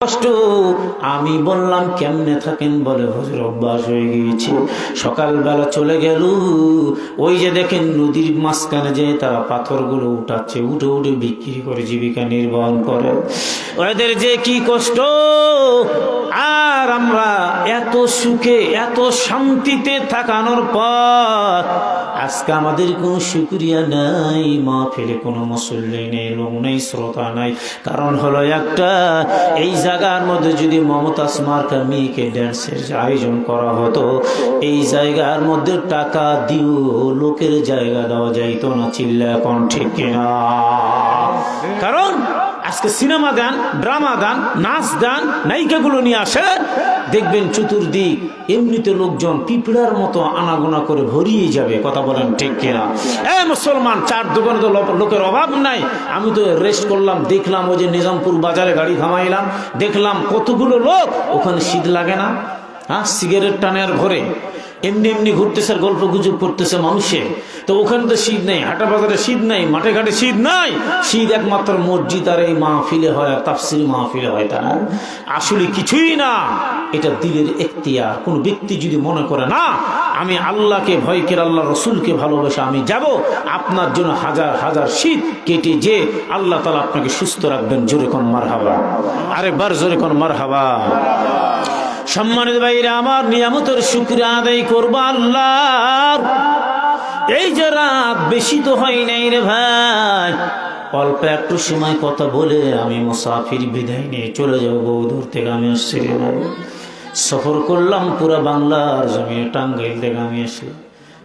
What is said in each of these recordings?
কষ্ট। আমি বললাম কেমনে থাকেন? বলে হুজুর অভ্যাস হয়ে গিয়েছে। সকালবেলা চলে গেল, ওই যে দেখেন নদীর মাঝখানে যে তারা পাথরগুলো উঠাচ্ছে, উঠে উঠে বিক্রি করে জীবিকা নির্বাহ করে। ওদের যে কি কষ্ট, আর আমরা এত সুখে এত শান্তিতে থাকানোর পর আজকে আমাদের কোনো শুকরিয়া নাই, মাহফিলে কোনো মুসল্লি নেই, লোক নেই, শ্রোতা নাই। কারণ হলো একটা, এই জায়গার মধ্যে যদি মমতাজ মার্কা মেয়েকে ড্যান্সের আয়োজন করা হতো, এই জায়গার মধ্যে টাকা দিও লোকের জায়গা দেওয়া যাইতো না। চিল্লা এখন ঠিক কিনা? কারণ আজকে সিনেমা গান, ড্রামা গান, নাচ গান, নায়িকাগুলো নিয়ে আসে, দেখবেন চতুর্দিক এমনিতে লোকজন পিঁপড়ার মতো আনাগোনা করে ভরিয়ে যাবে। কথা বলেন ঠিক কিনা? মুসলমান, চার দোকানে তো লোকের অভাব নাই। আমি তো রেস্ট করলাম, দেখলাম ওই যে নিজামপুর বাজারে গাড়ি থামাইলাম, দেখলাম কতগুলো লোক, ওখানে শীত লাগে না? হ্যাঁ, সিগারেট টানে আর ঘরে এমনি এমনি ঘুরতেছে, গল্প গুজব করতেছে মানুষে। তো ওখানে তো শীত নেই, হাটা বাজারে শীত নাই, মাঠে ঘাটে শীত নাই। শীত একমাত্র মসজিদ আর এই মাহফিলে হয়, আর তাফসীর মাহফিলে হয়। তা আসলে কিছুই না, এটা দিলের এখতিয়ার। কোন ব্যক্তি যদি মনে করে না আমি আল্লাহকে ভয় করে, আল্লাহ রসুলকে ভালোবাসা, আমি যাব, আপনার জন্য হাজার হাজার শীত কেটে যে আল্লাহ তাআলা আপনাকে সুস্থ রাখবেন। জোরে কোন মারহাবা, আরেকবার জোরে কোন মারহাবা। সম্মানিত ভাইরা আমার, নিয়ামতের শুকরিয়া আদায় করবো আল্লাহর। এই যে রাত বেশি তো হয় নাই রে ভাই, অল্প একটু সময় কথা বলে আমি মুসাফির বিদায় নিয়ে চলে যাবো। বহুদূর থেকে আমি আসছি রে ভাই, সফর করলাম পুরা বাংলার জমিনে, টাঙ্গাইল থেকে আমি আসলাম।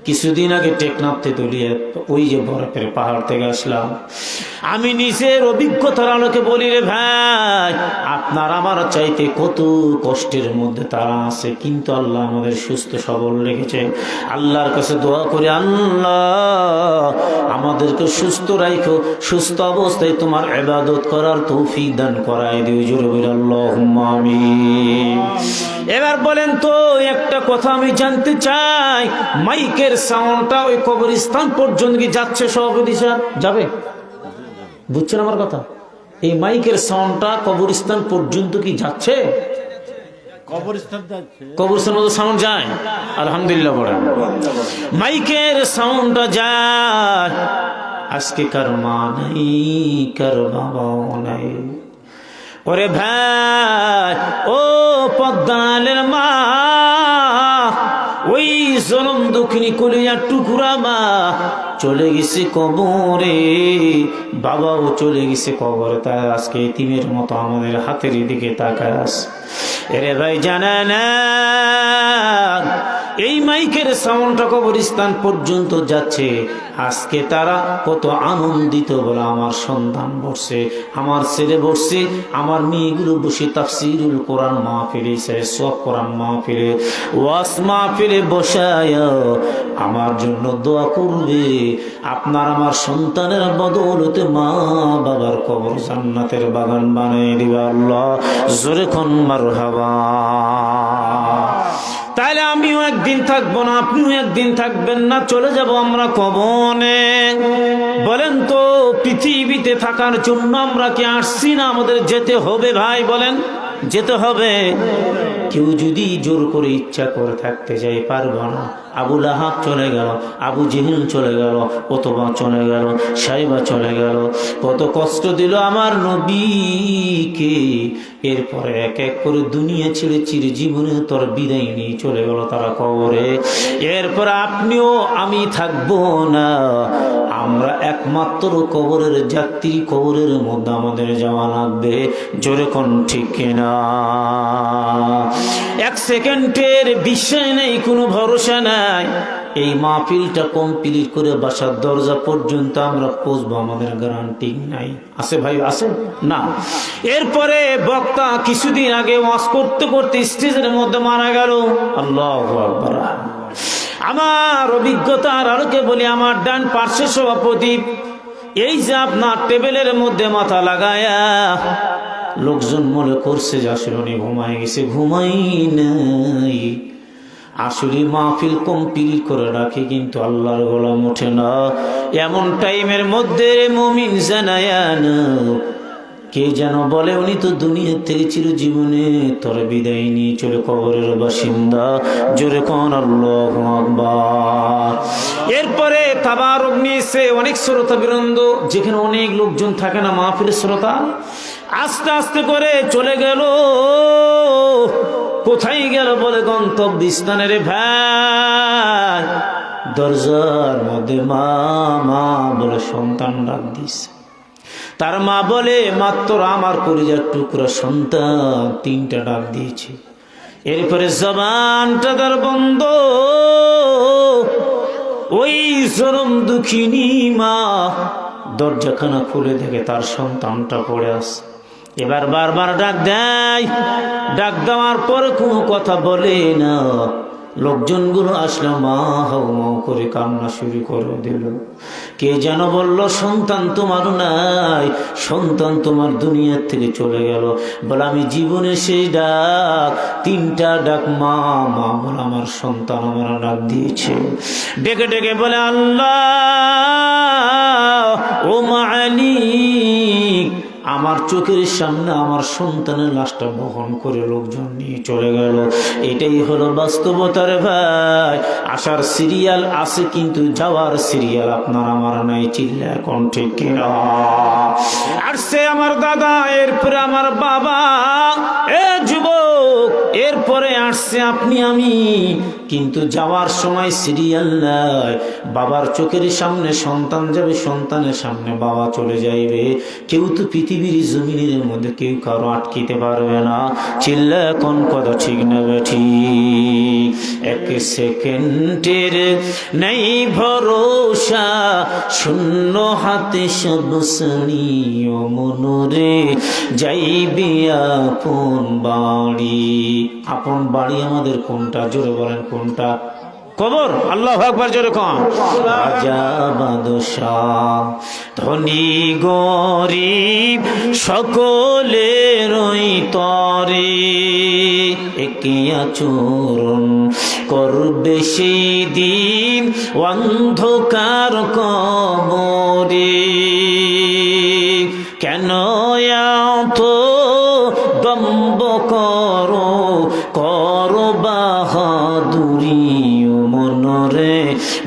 কিছুদিন আগে টেকনাফ তেতুলিয়া, ওই যে বরফের পাহাড় থেকে আসলাম। আমি নিজের অভিজ্ঞতার আলোকে বলি রে ভাই, আপনার আমার চাইতে কত কষ্টের মধ্যে তারা আছে, কিন্তু আল্লাহ আমাদের সুস্থ সবল রেখেছে। আল্লাহর কাছে দোয়া করি, আল্লাহ আমাদেরকে সুস্থ রাখো, সুস্থ অবস্থায় তোমার ইবাদত করার তৌফিক দান করায় দিও। জোরে বলি আল্লাহুম্মা আমিন। এবার বলেন তো একটা কথা আমি জানতে চাই, মাইকের সাউন্ডটা ওই কবরস্থান পর্যন্ত কি যাচ্ছে? সভাপতি সাহেব যাবে? বুঝছেন আমার কথা? এই মাইকের সাউন্ডটা কবরস্থান পর্যন্ত কি যাচ্ছে? কবরস্থান মতো সাউন্ড যায়? আলহামদুলিল্লাহ বলেন। মাইকের সাউন্ডটা যায়। আজকে কার মা নাই, কার বাবাও নাই। ওরে ভাই, ও পদ্মালের মা, ওই জনম দক্ষিণী কলিজার টুকুরা মা চলে গেছে কবরে, বাবাও চলে গেছে কবরে। তাই আজকে এতিমের মতো আমাদের হাতের দিকে তাকায় আছে। এরে ভাই, জানা না এই মাইকের সাউন্ডটা কবরস্থান পর্যন্ত যাচ্ছে, আজকে তারা কত আনন্দিত বলে, আমার সন্তান বসছে, আমার ছেলে বসছে, আমার মেয়েগুলো বসে তাফসীরুল কোরআন মাহফিলে, সব কোরআন মাহফিলে, ওয়াজ মাহফিলে বসায় আমার জন্য দোয়া করবে। আপনার আমার সন্তানের বদৌলতে মা বাবার কবর জান্নাতের বাগান বানিয়ে দিবে আল্লাহ। জোরে কোন মারহাবা। তাহলে আমিও একদিন থাকবো না, আপনিও একদিন থাকবেন না, চলে যাব আমরা কবরে। বলেন তো, পৃথিবীতে থাকার জন্য আমরা কি আসছি না আমাদের যেতে হবে? ভাই বলেন, যেতে হবে। কেউ যদি জোর করে ইচ্ছা করে থাকতে চাই, পারবো না। আবু লাহাব চলে গেল, আবু জেহেল চলে গেল, ওতবা চলে গেল, সাইবা চলে গেল, কত কষ্ট দিল আমার নবীকে। এরপরে এক এক করে দুনিয়া ছেড়ে চির জীবনে তোর বিদায় নিয়ে চলে গেল তারা কবরে। এরপর আপনিও আমি থাকবো না, আমরা একমাত্র কবরের যাত্রী, কবরের মধ্যে আমাদের যাওয়া লাগবে। জোরে কোন ঠিক কিনা? এক সেকেন্ডের বিষয় নেই, কোনো ভরসা নাই। এই মাহফিলটা কমপ্লিট করে বাসার দরজা পর্যন্ত আমরা পৌঁছবো, আমাদের গ্যারান্টি নাই। আছে ভাই? আছে না? এরপরে বক্তা কিছুদিন আগে ওয়াজ করতে করতে স্টেজের মধ্যে মারা গেল। আল্লাহু আকবার। আমার অভিজ্ঞতার আলোকে বলি, আমার ডান পার্শ্বের সভাপতি এই যে আপনার টেবিলের মধ্যে মাথা লাগায়া লোকজন মনে করছে যে আসলে উনি ঘুমাই গেছে। ঘুমাই নাই, আসলে মাহফিল কমপ্লিট করে রাখি, কিন্তু আল্লাহর গোলাম ওঠে না। এমন টাইমের মধ্যে মুমিন জানায়া কে যেন বলে উনি তো দুনিয়া থেকে চিরজীবনে তোর বিদায় নিয়ে চলে কবরের বাসিন্দা। জোরে কোন আল্লাহু আকবার। এরপরে তাবারক নিয়েছে অনেক শ্রোতা বৃন্দ, যেখানে অনেক লোকজন থাকে না মাহফিলের শ্রোতা, আস্তে আস্তে করে চলে গেল। কোথায় গেল বলে গন্তব্যস্থানের ভাই। দরজার মধ্যে মা মা বলে সন্তান ডাক দিছে। তার মা বলে মাত্র আমার কলিজার টুকরা সন্তান, তিনটা ডাক দিয়েছে। এরপরে জবানটা তার বন্ধ। ওই চরম দুঃখিনী মা দরজাখানা খুলে দেখে তার সন্তানটা পড়ে আছে। এবার বারবার ডাক দেয়, ডাক দেওয়ার পর কোনো কথা বলে না। লোকজনগুলো আসলো, মা হাউ মাউ করে কান্না শুরু করে দিল। কে যেন বলল সন্তান তোমার নাই, সন্তান তোমার দুনিয়ার থেকে চলে গেল। বলে আমি জীবনে সেই ডাক, তিনটা ডাক মা মা বলে আমার সন্তান আমার ডাক দিয়েছে। ডেকে ডেকে বলে আল্লাহ ও মালিক, আমার চোখের সামনে আমার সন্তানের লাশটা বহন করে লোকজন নিয়ে চলে গেল। এটাই হলো বাস্তবতার ভাই। আসার সিরিয়াল আছে কিন্তু যাওয়ার সিরিয়াল আপনার আমার নাই। চিল্লা কণ্ঠে কিনা। আসছে আমার দাদা, এরপরে আমার বাবা, এ যুবক, এরপরে আসছে আপনি আমি, কিন্তু যাওয়ার সময় সিরিয়াল নাই। বাবার চোখের সামনে সন্তান যাবে, সন্তানের সামনে বাবা চলে যাইবে। কেউ তো পৃথিবীর জমিনের মধ্যে কেউ কারো আটকিতে পারবে না। চিল্লা কোন কথা ঠিক না ঠিক। এক সেকেন্ডের নেই ভরসা, শূন্য হাতে সব সানিও মনরে যাইবে আপন বাড়ি। আপন বাড়ি আমাদের কোনটা? জোরে বলেন কোনটা? কবর। আল্লাহু আকবার। জোরে কোন? রাজা বাদশাহ ধনী গরিব সকলেরই তরে একে আচরণ করবে সেই দিন অন্ধকার কবরে। কেন এত দম্ভ করো, করো বাহাদুরি মনরে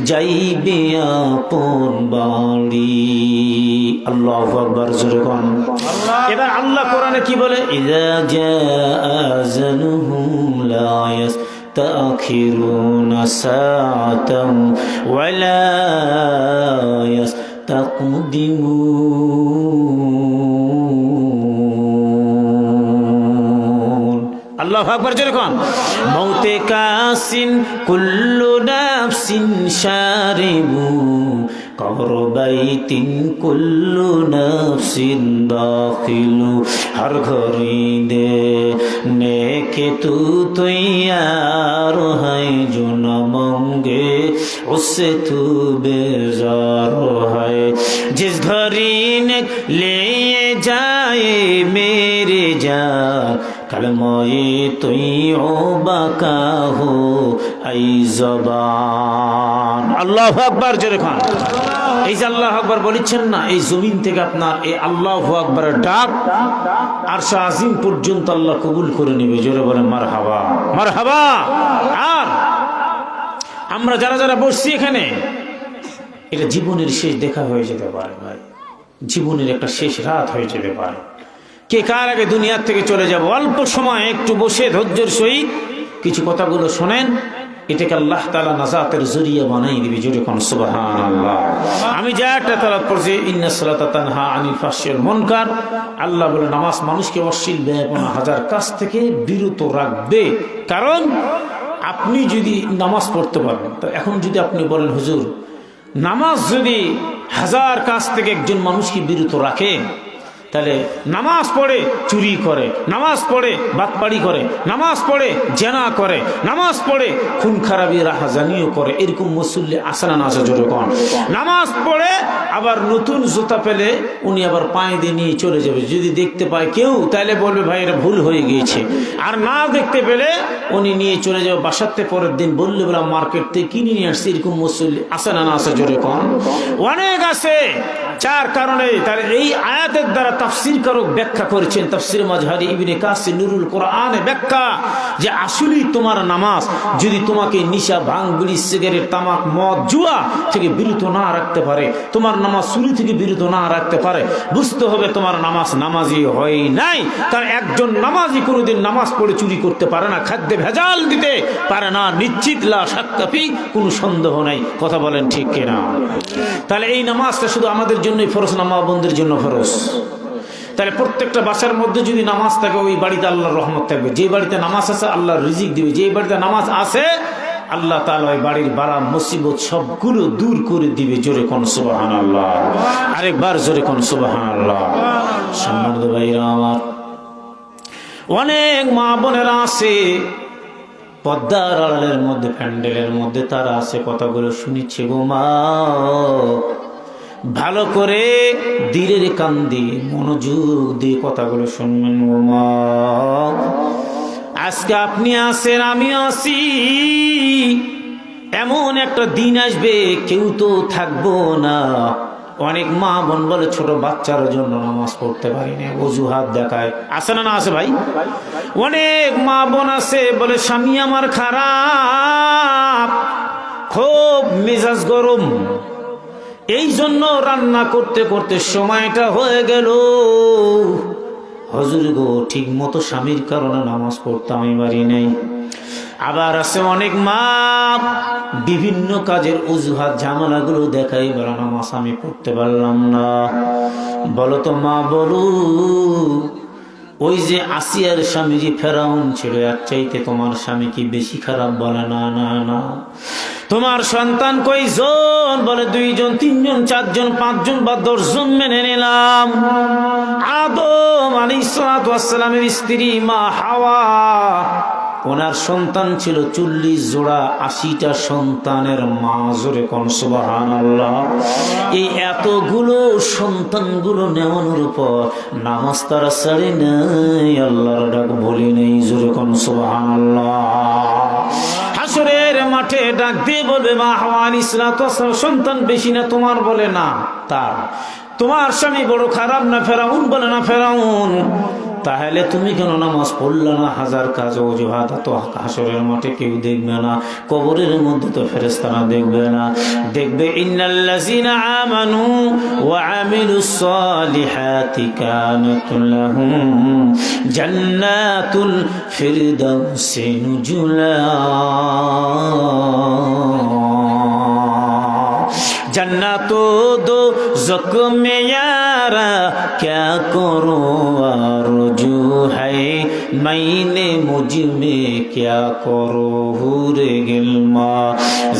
যাইবে আপন বাড়ি। আল্লাহু আকবার। জোরে কোন? এবার আল্লাহ কোরআনে কি বলে? ইযা জাআ আজালুহুম লা ইস্তাখিরুনা সাআতান ওয়া লা ইস্তাকদিমুন। আল্লাহু আকবার। জোরে কোন? মৌতে কাসিন কুল্লু নাফসিন শারিবু কবর বাইতিন কুল্লু নাফসিন দাখিলু। হর ঘরি দে নেকে তু তৈয়ার है जो न मांगे उससे तू बेजार है। जिस घड़ी ने ले जाए मेरे जान कलमाए तुई ओ बाका हो आई जबान। আল্লাহু আকবার। জোরে খান। এই যে আল্লাহু আকবার বলেছেন না, এই জমিন থেকে আপনার এই আল্লাহু আকবারের ডাক আরশ আজিম পর্যন্ত আল্লাহ কবুল করে নেবে। জোরে বলে মারহাবা, মারহাবা। আর আমরা যারা যারা বসছি এখানে, এটা জীবনের শেষ দেখা হয়ে যেতে পারে ভাই, জীবনের একটা শেষ রাত হয়ে যেতে পারে। কে কার আগে দুনিয়ার থেকে চলে যাব। অল্প সময় একটু বসে ধৈর্যের সহিত কিছু কথাগুলো শোনেন, এটাকে আল্লাহ তাআলা নাজাতের জরিয়া বানাই দিবে। জোরে কোন সুবহানাল্লাহ। আমি যা একটা তালাত পড়ছি, ইন্নাস সালাতা তানহা আনিল ফাহশি ওয়াল মুনকার। আল্লাহ বলে নামাজ মানুষকে অশ্লীল বেয়াপনা হাজার কাজ থেকে বিরত রাখবে। কারণ আপনি যদি নামাজ পড়তে পারেন, তো এখন যদি আপনি বলেন হুজুর নামাজ যদি হাজার কাজ থেকে একজন মানুষকে বিরত রাখে, তাহলে নামাজ পড়ে চুরি করে, নামাজ পড়ে বাটপাড়ি করে, নামাজ পড়ে জেনা করে, নামাজ পড়ে খুন খারাপি রাহাজানিও করে, এরকম মুসল্লি আসে না আসে? জোরে কোন? নামাজ পড়ে আবার নতুন জুতা পেলে উনি আবার পায়ে দিয়ে নিয়ে চলে যাবে। যদি দেখতে পায় কেউ, তাহলে বলবে ভাই এটা ভুল হয়ে গিয়েছে। আর না দেখতে পেলে উনি নিয়ে চলে যাবে বাসাতে। পরের দিন বললে বলা মার্কেট থেকে কিনে নিয়ে আসছে। এরকম মুসল্লি আসে না আসে? জোরে কোন? অনেক আছে। চার কারণে তার এই আয়াতের দ্বারা তাফসীর কারক ব্যাখ্যা করেছেন। তাফসীর মাজহারি ইবনে কাসির নুরুল কোরআনে ব্যাখ্যা যে আসলেই তোমার নামাজ যদি তোমাকে নিশা, ভাঙ, বিড়ি, সিগারেট, তামাক, মদ, জুয়া থেকে বিরত না রাখতে পারে, তোমার নামাজ চুরি থেকে বিরত না রাখতে পারে, বুঝতে হবে তোমার নামাজ নামাজি হয় নাই। কারণ একজন নামাজি কোনোদিন নামাজ পড়ে চুরি করতে পারে না, খাদ্যে ভেজাল দিতে পারে না, নিশ্চিত লা শাক্কা ফি, কোনো সন্দেহ নাই। কথা বলেন ঠিক কিনা? তাহলে এই নামাজটা শুধু আমাদের জন্যই ফরজ না, মা বোনদের জন্য ফরজ। তাহলে প্রত্যেকটা বাসার মধ্যে যদি নামাজ থাকে ওই বাড়িতে আল্লাহর রহমত থাকবে। যে বাড়িতে নামাজ আছে আল্লাহর রিজিক দিবে। যে বাড়িতে নামাজ আছে আল্লাহ তাআলা ওই বাড়ির বালা মুসিবত সবগুলো দূর করে দিবে। জোরে কোন সুবহানাল্লাহ, আরেকবার জোরে কোন সুবহানাল্লাহ। সম্মানিত ভাইরা আমার, অনেক মা বোনেরা আছে পর্দার আড়ালের মধ্যে, প্যান্ডেলের মধ্যে তারা আছে, কথাগুলো শুনিচ্ছে গো মা, ভালো করে ধীরে কান দিয়ে মনোযোগ দিয়ে কথাগুলো শুনবেন গো মা। আজকে আপনি আছেন, আমি আছি, এমন একটা দিন আসবে কেউ তো থাকবো না। অনেক মা বোন বলে ছোট বাচ্চার জন্য নামাজ পড়তে পারি না, অজুহাত দেখায়। আছে না? না আছে ভাই? অনেক মা বোন আছে বলে স্বামী আমার খারাপ, খুব মেজাজ গরম, এই জন্য রান্না করতে করতে সময়টা হয়ে গেল। হুজুর গো, ঠিক মতো স্বামীর কারণে নামাজ পড়তাম পারি নাই। আবার আছে অনেক মা বিভিন্ন কাজের অজুহাত ঝামেলাগুলো দেখাই বলে নামাজ আমি পড়তে পারলাম না। বলো তো মা, বলো, ওই যে আসিয়ার স্বামী যে ফেরাউন ছিল, এর চাইতে তোমার স্বামী কি বেশি খারাপ? বলে না না না। তোমার সন্তান কয়জন? বলে 2 জন, 3 জন, 4 জন, 5 জন বা 10 জন মেনে নিলাম। আদম আলাইহিস সালাতু ওয়াস সালামের স্ত্রী মা হাওয়া, ওনার সন্তান ছিল 40 জোড়া, 80টা সন্তানের মা। জোরে কোন সুবহানাল্লাহ। এই এতগুলো সন্তানগুলো নেওয়ানোর উপর নামাজ তারা ছাড়ে নাই, আল্লাহর ডাক বলি নেই। জোরে কোন সুবহানাল্লাহ। হাসরের মাঠে ডাক দিয়ে বলবে মা হাওয়া আলাইহিস সালাতু ওয়াস সালাম, সন্তান বেশি না তোমার? বলে না তার। তোমার স্বামী বড় খারাপ না ফেরাউন? বলে না ফেরাউন। তাহলে তুমি কেন নামাজ পড়লে না? হাজার কাজ অজুহাত, তো হাসরের মাঠে কেউ দেখবে না, কবরের মধ্যে তো ফেরেশতারা দেখবে না। দেখবে ইন্নাল্লাযিনা আমানু ওয়া আমিলুস সালিহাতি কানাত লাহুম জান্নাতুল ফিরদাউসি নুজুলা। जन्नतो दो ज़ख्म में यारा क्या करो आरज़ू है मैंने मुझ में क्या करो हुरे गिल्मा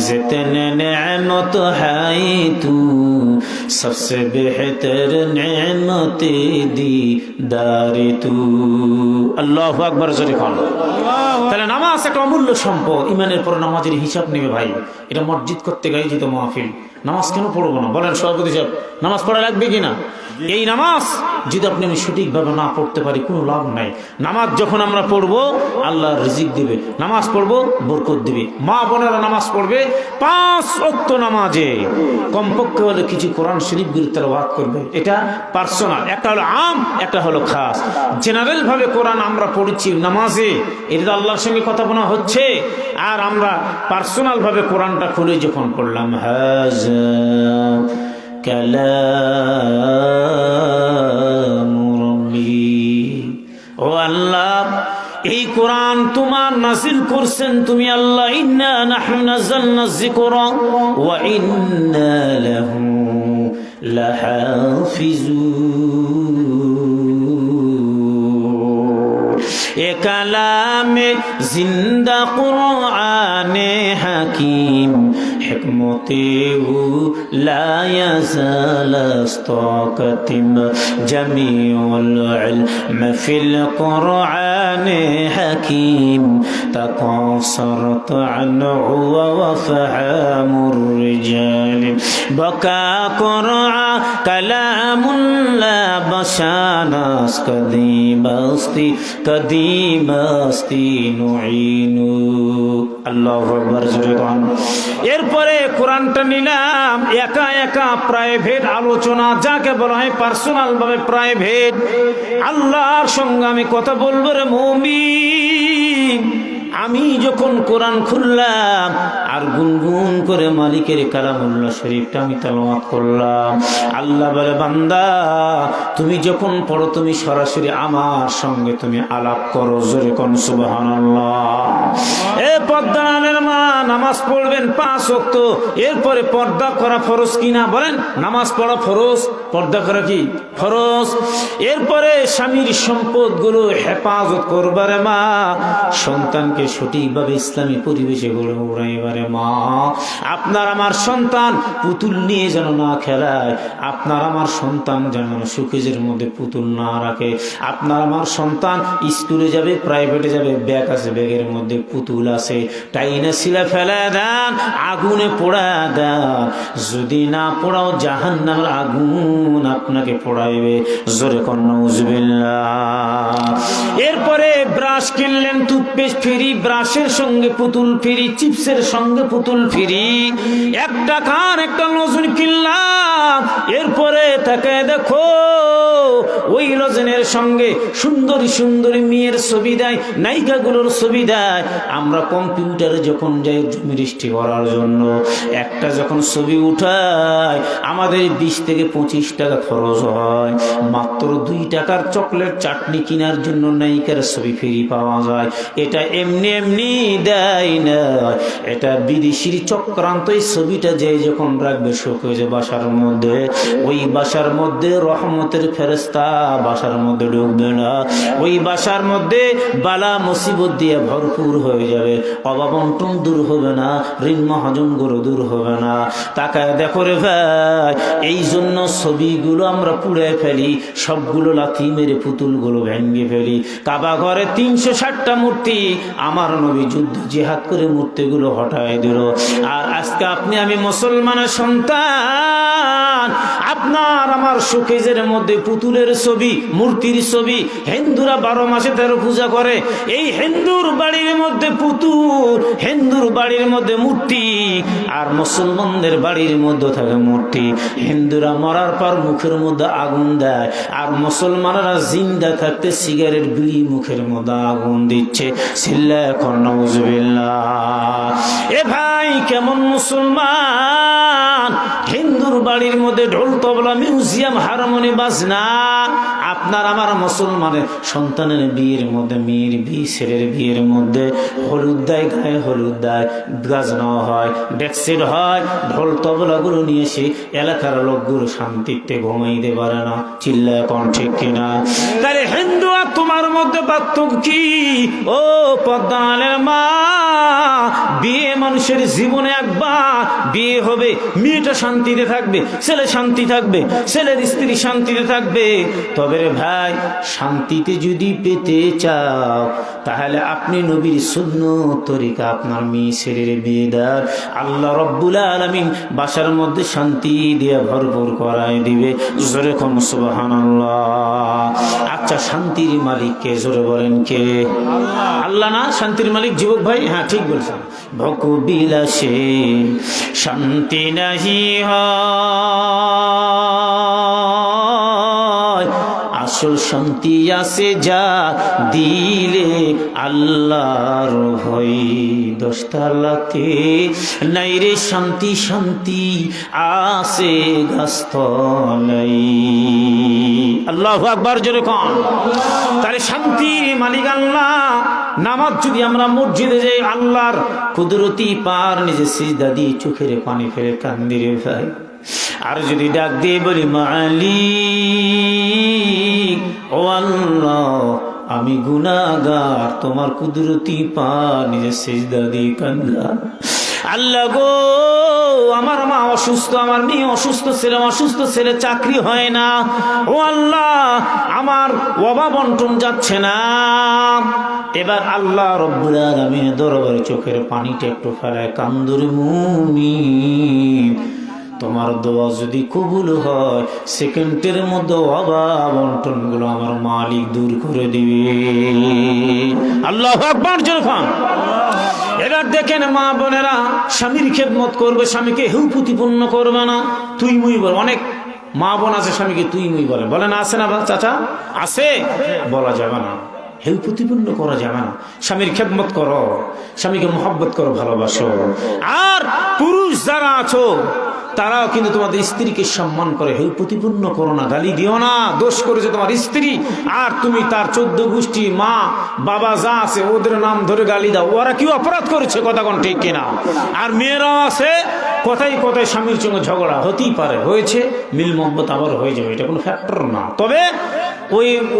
जितने नेमत है तू सबसे बेहतर नेमत दी दारे तू। আল্লাহু আকবার। জোরে খান। তাহলে নামাজ একটা অমূল্য সম্পদ। ইমানের পর নামাজের হিসাব নেবে ভাই। এটা মসজিদ করতে গিয়ে যেত মাহফিল, নামাজ কেন পড়বো না? বলেন সভাপতি সাহেব, নামাজ পড়া লাগবে কিনা? এই নামাজ যদি আপনি আমি সঠিকভাবে না পড়তে পারি কোনো লাভ নাই। নামাজ যখন আমরা পড়বো আল্লাহ রিজিক দিবে, নামাজ পড়বো বরকত দিবে। মা বোনেরা নামাজ পড়বে 5 ওয়াক্ত নামাজে কমপক্ষে হলে কিছু কোরআন শরীফ গুলো তেলাওয়াত করবে। এটা পার্সোনাল, একটা হলো আম, একটা হলো খাস। জেনারেল ভাবে কোরআন আমরা পড়ছি নামাজে, এটা আল্লাহর সঙ্গে কথা বলা হচ্ছে। আর আমরা পার্সোনাল ভাবে কোরআনটা খুলে যখন পড়লাম, হাজা কালাম রব্বি, ও আল্লাহ এই কোরআন তোমার নাযিল করছেন তুমি আল্লাহ। ইন্না নাহনু নাযালনা যিকরা ওয়া ইন্না লাহু লাহাফিজুন। এ কালামে জিন্দা কুরআনে হাকিম হিকমতে ও লা ইয়াজালাস্তাকাতিম জামিউল ইলম ফিল কুরআনে হাকিম তাকাসারত আনহু ওয়া ফাহামুর রিজাল বাকা কুরআন কালামুল্লাহ বাশানাস কদিমাস্তি কদিমাস্তি নুইনু। আল্লাহু আকবার। এরপর এরপরে কোরআনটা নিলাম একা একা প্রাইভেট আলোচনা, যাকে বলা হয় পার্সোনাল ভাবে প্রাইভেট। আল্লাহর সঙ্গে আমি কথা বলবো রে মুমিন। আমি যখন কোরআন খুললাম আর গুনগুন করে মালিকের কালামুল্লাহ শরীফটা আমি তেলাওয়াত করলাম, আল্লাহ বলে বান্দা তুমি যখন পড়ো তুমি সরাসরি আমার সঙ্গে তুমি আলাপ করো। জোরে কোন সুবহানাল্লাহ। এ পর্দার মা, নামাজ পড়বেন 5 ওয়াক্ত, এরপরে পর্দা করা ফরজ কিনা বলেন? নামাজ পড়া ফরজ, পর্দা করা কি ফরজ। এরপরে স্বামীর সম্পদ গুলো হেফাজত করবারে মা, সন্তানকে সঠিকভাবে ইসলামী পরিবেশে গড়ে উড়াইবারে মা। আপনার আমার সন্তান পুতুল নিয়ে যেন না খেলায়, আপনার আমার সন্তান যেন সুকেজের মধ্যে পুতুল না রাখে। আপনার আমার সন্তান স্কুলে যাবে, প্রাইভেটে যাবে, ব্যাগ আছে, ব্যাগের মধ্যে পুতুল আছে, টাইনে ছিলা ফেলা দেন, আগুনে পোড়া দেন। যদি না পোড়াও জাহান্নামের আগুন আপনাকে পোড়াইবে। জোরে কোন নাউজুবিল্লাহ। এরপরে ব্রাশ কিনলেন, টুথপেস্ট ফ্রি, ব্রাশের সঙ্গে পুতুল ফ্রি, চিপসের সঙ্গে পুতুল ফ্রি। 1 টাকার একটা লজেন কিনলাম, এরপরে তাকে দেখো ওই লজেনের সঙ্গে সুন্দরী সুন্দরী মেয়ের ছবি দেয়, নায়িকাগুলোর ছবি দেয়। আমরা কম্পিউটারে যখন যাই রেজিস্ট্রি করার জন্য, একটা যখন ছবি উঠায় আমাদের 20 থেকে 25 টাকা খরচ হয়। মাত্র 2 টাকার চকলেট চাটনি কেনার জন্য নায়িকার ছবি ফ্রি পাওয়া যায়। এটা এমনি এমনি দেয় না, এটা বিদেশির চক্রান্ত। এই ছবিটা যে যখন রাখবে শোকেজে বাসার মধ্যে, ওই বাসার মধ্যে রহমতের ফেরেশতা বাসার মধ্যে ঢুকবে না। ওই বাসার মধ্যে বালা মুসিবত দিয়ে ভরপুর হয়ে যাবে, অভাব অনটন দূর হবে না, ঋণ মহাজন গুলো দূর হবে না। তাকায় দেখো রে ভাই, এই জন্য ছবিগুলো আমরা পুড়ে ফেলি, সবগুলো লাথি মেরে পুতুলগুলো ভেঙে ফেলি। কাবা ঘরে 360টা মূর্তি আমার নবী যুদ্ধ জিহাদ করে মূর্তিগুলো হটায় দিল। আর আজকে আপনি আমি মুসলমানের সন্তান, আপনার আমার শোকেজের মধ্যে পুতুলের ছবি, মূর্তির ছবি। হিন্দুরা 12 মাসে 13 পূজা করে, এই হিন্দুর বাড়ির মধ্যে পুতুল, হিন্দুর বাড়ির মধ্যে মূর্তি, আর মুসলমানদের বাড়ির মধ্যে থাকে মূর্তি। হিন্দুরা মরার পর মুখের মধ্যে আগুন দেয়, আর মুসলমানরা জিন্দা থাকতে সিগারেট বিড়ি মুখের মধ্যে আগুন দিচ্ছে। সিল্লা এখন নাউজুবিল্লাহ। এ ভাই কেমন মুসলমান? হিন্দুর বাড়ির মধ্যে ঢোল তবলা, মিউজিয়াম, হারমোনি বাজনা। আপনার আমার মুসলমানের সন্তানের বিয়ের মধ্যে, মেয়ের বিয়ে, ছেলের বিয়ের মধ্যে হলুদ দেয়, গায়ে হলুদ দেয়, বাজনা হয়, ডেক্সিড হয়, ঢোল তবলা গুলো নিয়ে এসে এলাকার লোকগুলো শান্তিতে ঘুমাইতে পারে না। চিল্লা কোন ঠিক কিনা? তাহলে হিন্দু আর তোমার মধ্যে পার্থক্য কি? ও পদ্মালের মা, বিয়ে মানুষের জীবনে একবার বিয়ে হবে, মেয়েটা শান্তিতে থাকবে, ছেলে শান্তি থাকবে, ছেলের স্ত্রী শান্তিতে থাকবে। তবে রে ভাই, শান্তিতে যদি পেতে চাও তাহলে আপনি নবীর সুন্নত তরিকা আপনার মেয়ে ছেলের বিয়ে দেন। আল্লাহ রব্বুল আলামিন বাসার মধ্যে শান্তি দিয়ে ভরপুর করায় দিবে। জোরে কোন সুবহানাল্লাহ। আচ্ছা, শান্তির মালিক কে? জোরে বলেন কে? আল্লাহ না? শান্তির মালিক যুবক ভাই? হ্যাঁ ঠিক বলছেন। ভোগ বিলাসে শান্তি নাহি হয়, আসল শান্তি আছে যা দিলে আল্লাহর ভয়। 10 তালাতে নাই রে শান্তি, শান্তি আছে গাছতলাই। আল্লাহু আকবার, জোরে কোন। তাহলে শান্তির মালিক আল্লাহ। নামাজ যদি আমরা মসজিদে যাই, আল্লাহর কুদরতি পার নিজে সিজদা দিয়ে চোখের পানি ফেলে কান্দি রে ভাই। আর যদি ডাক দিয়ে বলি মালিক, ও আল্লাহ আমি গুনাহগার, তোমার কুদরতি পার নিজে সিজদা দিয়ে কান্দলাম। আল্লাহ গো, আমার মা অসুস্থ, আমার মেয়ে অসুস্থ, ছেলে অসুস্থ, ছেলে চাকরি হয় না। ও আল্লাহ, আমার অভাব বন্টন যাচ্ছে না। এবার আল্লাহ রব্বুল আলামিনের দরবারে চোখের পানিটা একটু ফেলায় কান্দুরে মুমিন, তোমার দোয়া যদি কবুল হয়, সেকেন্ডের মধ্যে অভাব বন্টন গুলো আমার মালিক দূর করে দিবে। আল্লাহু আকবার, জোরে খান। এবার দেখেন মা বোনেরা, স্বামীর খেদমত করবে, স্বামীকে হেউ প্রতিপন্ন করবে না, তুই মুই বল। অনেক মা বোন আছে স্বামীকে তুই মুই বলে, বলে না? আছে না চাচা? আছে। বলা যাবে না, হেউ প্রতিপন্ন করা যাবে না। স্বামীর খেদমত করো, স্বামীকে মহব্বত করো, ভালোবাসো। আর পুরুষ যারা আছো তারাও কিন্তু তোমাদের স্ত্রীকে সম্মান করে, হেউ প্রতিপন্ন করো না, গালি দিও না। দোষ করেছে তোমার স্ত্রী, আর তুমি তার 14 গোষ্ঠী মা বাবা যা আছে ওদের নাম ধরে গালি দাও, ওরা কি অপরাধ করেছে? কথা কোন ঠিক কিনা? আর মেয়েরাও আছে, কথাই কথায় স্বামীর সঙ্গে ঝগড়া হতেই পারে, হয়েছে, মিল মহব্বত আবার হয়ে যাবে, এটা কোনো ফ্যাক্টর না। তবে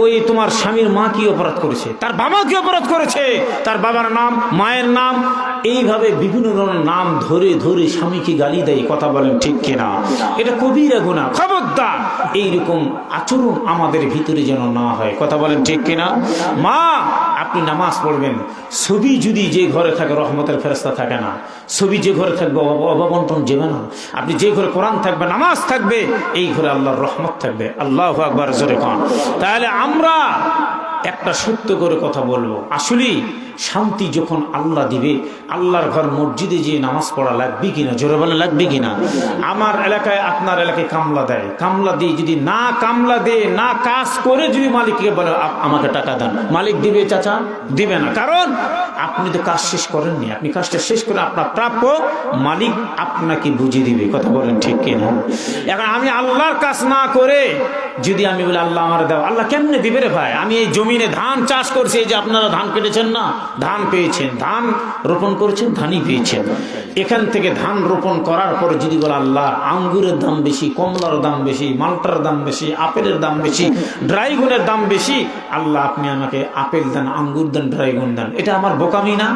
ওই তোমার স্বামীর মা কি অপরাধ করেছে, তার বাবা কি অপরাধ করেছে, তার বাবার নাম, মায়ের নাম, এইভাবে বিভিন্ন ধরনের নাম ধরে ধরে স্বামীকে গালি দেয়। কথা বলেন ঠিক কিনা? এটা কবিরা গুনাহ। খবরদার এইরকম আচরণ আমাদের ভিতরে যেন না হয়। কথা বলেন ঠিক কিনা? মা, আপনি নামাজ পড়বেন, ছবি যদি যে ঘরে থাকে রহমতের ফেরেশতা থাকে না, ছবি যে ঘরে থাকবে অভাবন্টন যাবে না। আপনি যে ঘরে কোরআন থাকবে, নামাজ থাকবে, এই ঘরে আল্লাহর রহমত থাকবে। আল্লাহু আকবার, জোরে কোন। তাহলে আমরা একটা সত্য করে কথা বলবো, আসলেই শান্তি যখন আল্লাহ দিবে, আল্লাহর ঘর মসজিদে যে নামাজ পড়া লাগবে কিনা? জোরে বলে লাগবে কিনা? আমার এলাকায় আপনার এলাকায় কামলা দেয়, কামলা দিয়ে যদি না কামলা দে, না কাজ করে যদি মালিককে বলে আমাকে টাকা দেন, মালিক দিবে চাচা? দিবে না। কারণ আপনি তো কাজ শেষ করেননি। আপনি কাজটা শেষ করে আপনার প্রাপ্য মালিক আপনাকে বুঝিয়ে দিবে। কথা বলেন ঠিক কিনা? এখন আমি আল্লাহর কাজ না করে যদি আমি বলি আল্লাহ আমার দাও, আল্লাহ কেমনে দিবে রে ভাই? আমি এই জমিনে ধান চাষ করছি, এই যে আপনারা ধান কেটেছেন না, ধান পেয়েছেন, ধান রোপণ করেছেন, ধানই পেয়েছেন। এখান থেকে ধান রোপণ করার পরে যদি বলে আল্লাহ আঙ্গুরের দাম বেশি, কমলার দাম বেশি, মালটার দাম বেশি, আপেলের দাম বেশি, ড্রাইগুনের দাম বেশি, আল্লাহ আপনি আমাকে আপেল দেন, আঙ্গুর দেন, ড্রাইগুন দেন, এটা আমার বোকামি না?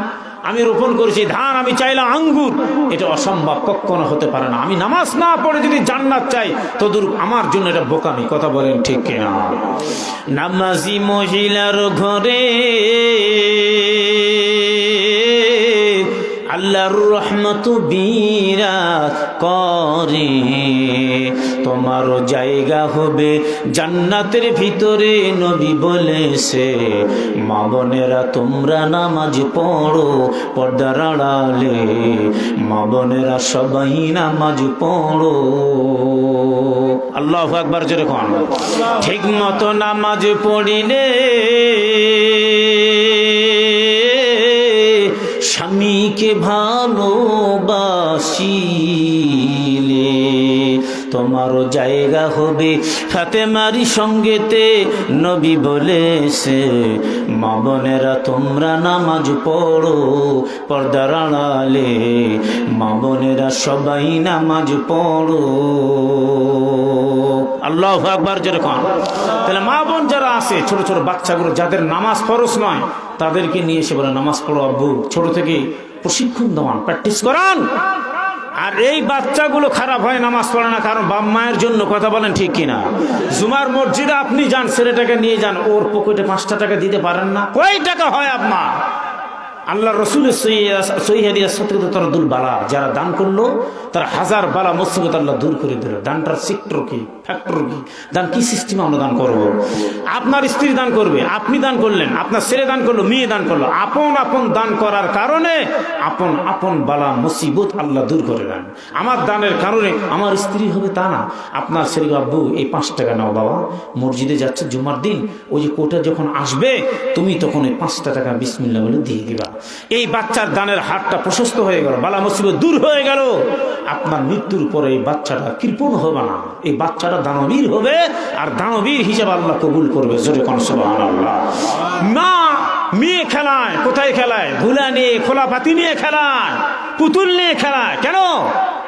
আমি রোপণ করেছি ধান, আমি চাইলাম আঙ্গুর, এটা অসম্ভব, কখনো হতে পারে না। আমি নামাজ না পড়ে যদি জান্নাত চাই, তদুর আমার জন্য এটা বোকামি। কথা বলেন ঠিক কিনা? নামাজি মহিলার ঘরে আল্লাহর রহমত বিরাজ করে, তোমার জায়গা হবে জান্নাতের ভিতরে। নবী বলেছে, মা বোনেরা তোমরা নামাজ পড়ো পর্দার আড়ালে, মা বোনেরা সবাই নামাজ পড়ো। আল্লাহু আকবার, জোরে কোন। ঠিক মতো নামাজ পড়িলে স্বামীকে ভালোবাসিলে তোমারও জায়গা হবে ফাতেমারি সঙ্গেতে। নবী বলেছে, মা বোনেরা তোমরা নামাজ পড়ো পর্দার আড়ালে, মা বোনেরা সবাই নামাজ পড়ো। আল্লাহু আকবার, যেরকম। তাহলে মা বোন যারা আছে, ছোট ছোট বাচ্চাগুলো যাদের নামাজ ফরজ নয়, তাদেরকে নিয়ে এসে বলে নামাজ পড়ো আব্বু, ছোট থেকে প্রশিক্ষণ দেওয়ান, প্র্যাকটিস করান। আর এই বাচ্চাগুলো খারাপ হয় নামাজ পড়ে না, কারণ বাপ মায়ের জন্য। কথা বলেন ঠিক কিনা? জুমার মসজিদে আপনি যান, ছেলেটাকে নিয়ে যান, ওর পকেটে 5টা টাকা দিতে পারেন না, কয় টাকা হয় আপনার? আল্লাহ রসুলের সহিহ হাদিস সতরুল বালা, যারা দান করলো তারা 1000 বালা মুসিবত আল্লাহ দূর করে দিল। দানটার সেক্টর কি, ফ্যাক্টর কি, দান কি সিস্টেমে আমরা দান করবো? আপনার স্ত্রী দান করবে, আপনি দান করলেন, আপনার ছেলে দান করলো, মেয়ে দান করলো। আপন আপন দান করার কারণে আপন আপন বালা মুসিবত আল্লাহ দূর করে দেন। আমার দানের কারণে আমার স্ত্রী হবে তা না। আপনার ছেলে, আব্বু এই 5 টাকা নাও বাবা, মসজিদে যাচ্ছে জুমার দিন, ওই যে কোটা যখন আসবে তুমি তখন ওই 5টা টাকা বিসমিল্লাহ বলে দিয়ে দিবা। এই বাচ্চার দানের হাতটা প্রশস্ত হয়ে গেল, বালা মুসিবত দূর হয়ে গেল। আপনার মৃত্যুর পরে এই বাচ্চাটা কৃপণ হবে না, এই বাচ্চাটা দানবীর হবে, আর দানবীর হিসাবে আল্লাহ কবুল করবে। জোরে কোন সুবহানাল্লাহ। না, মেয়ে খেলায়, কোথায় খেলায়? ধুলা নিয়ে, খোলা পাতি নিয়ে খেলায়, পুতুল নিয়ে খেলায়। কেন?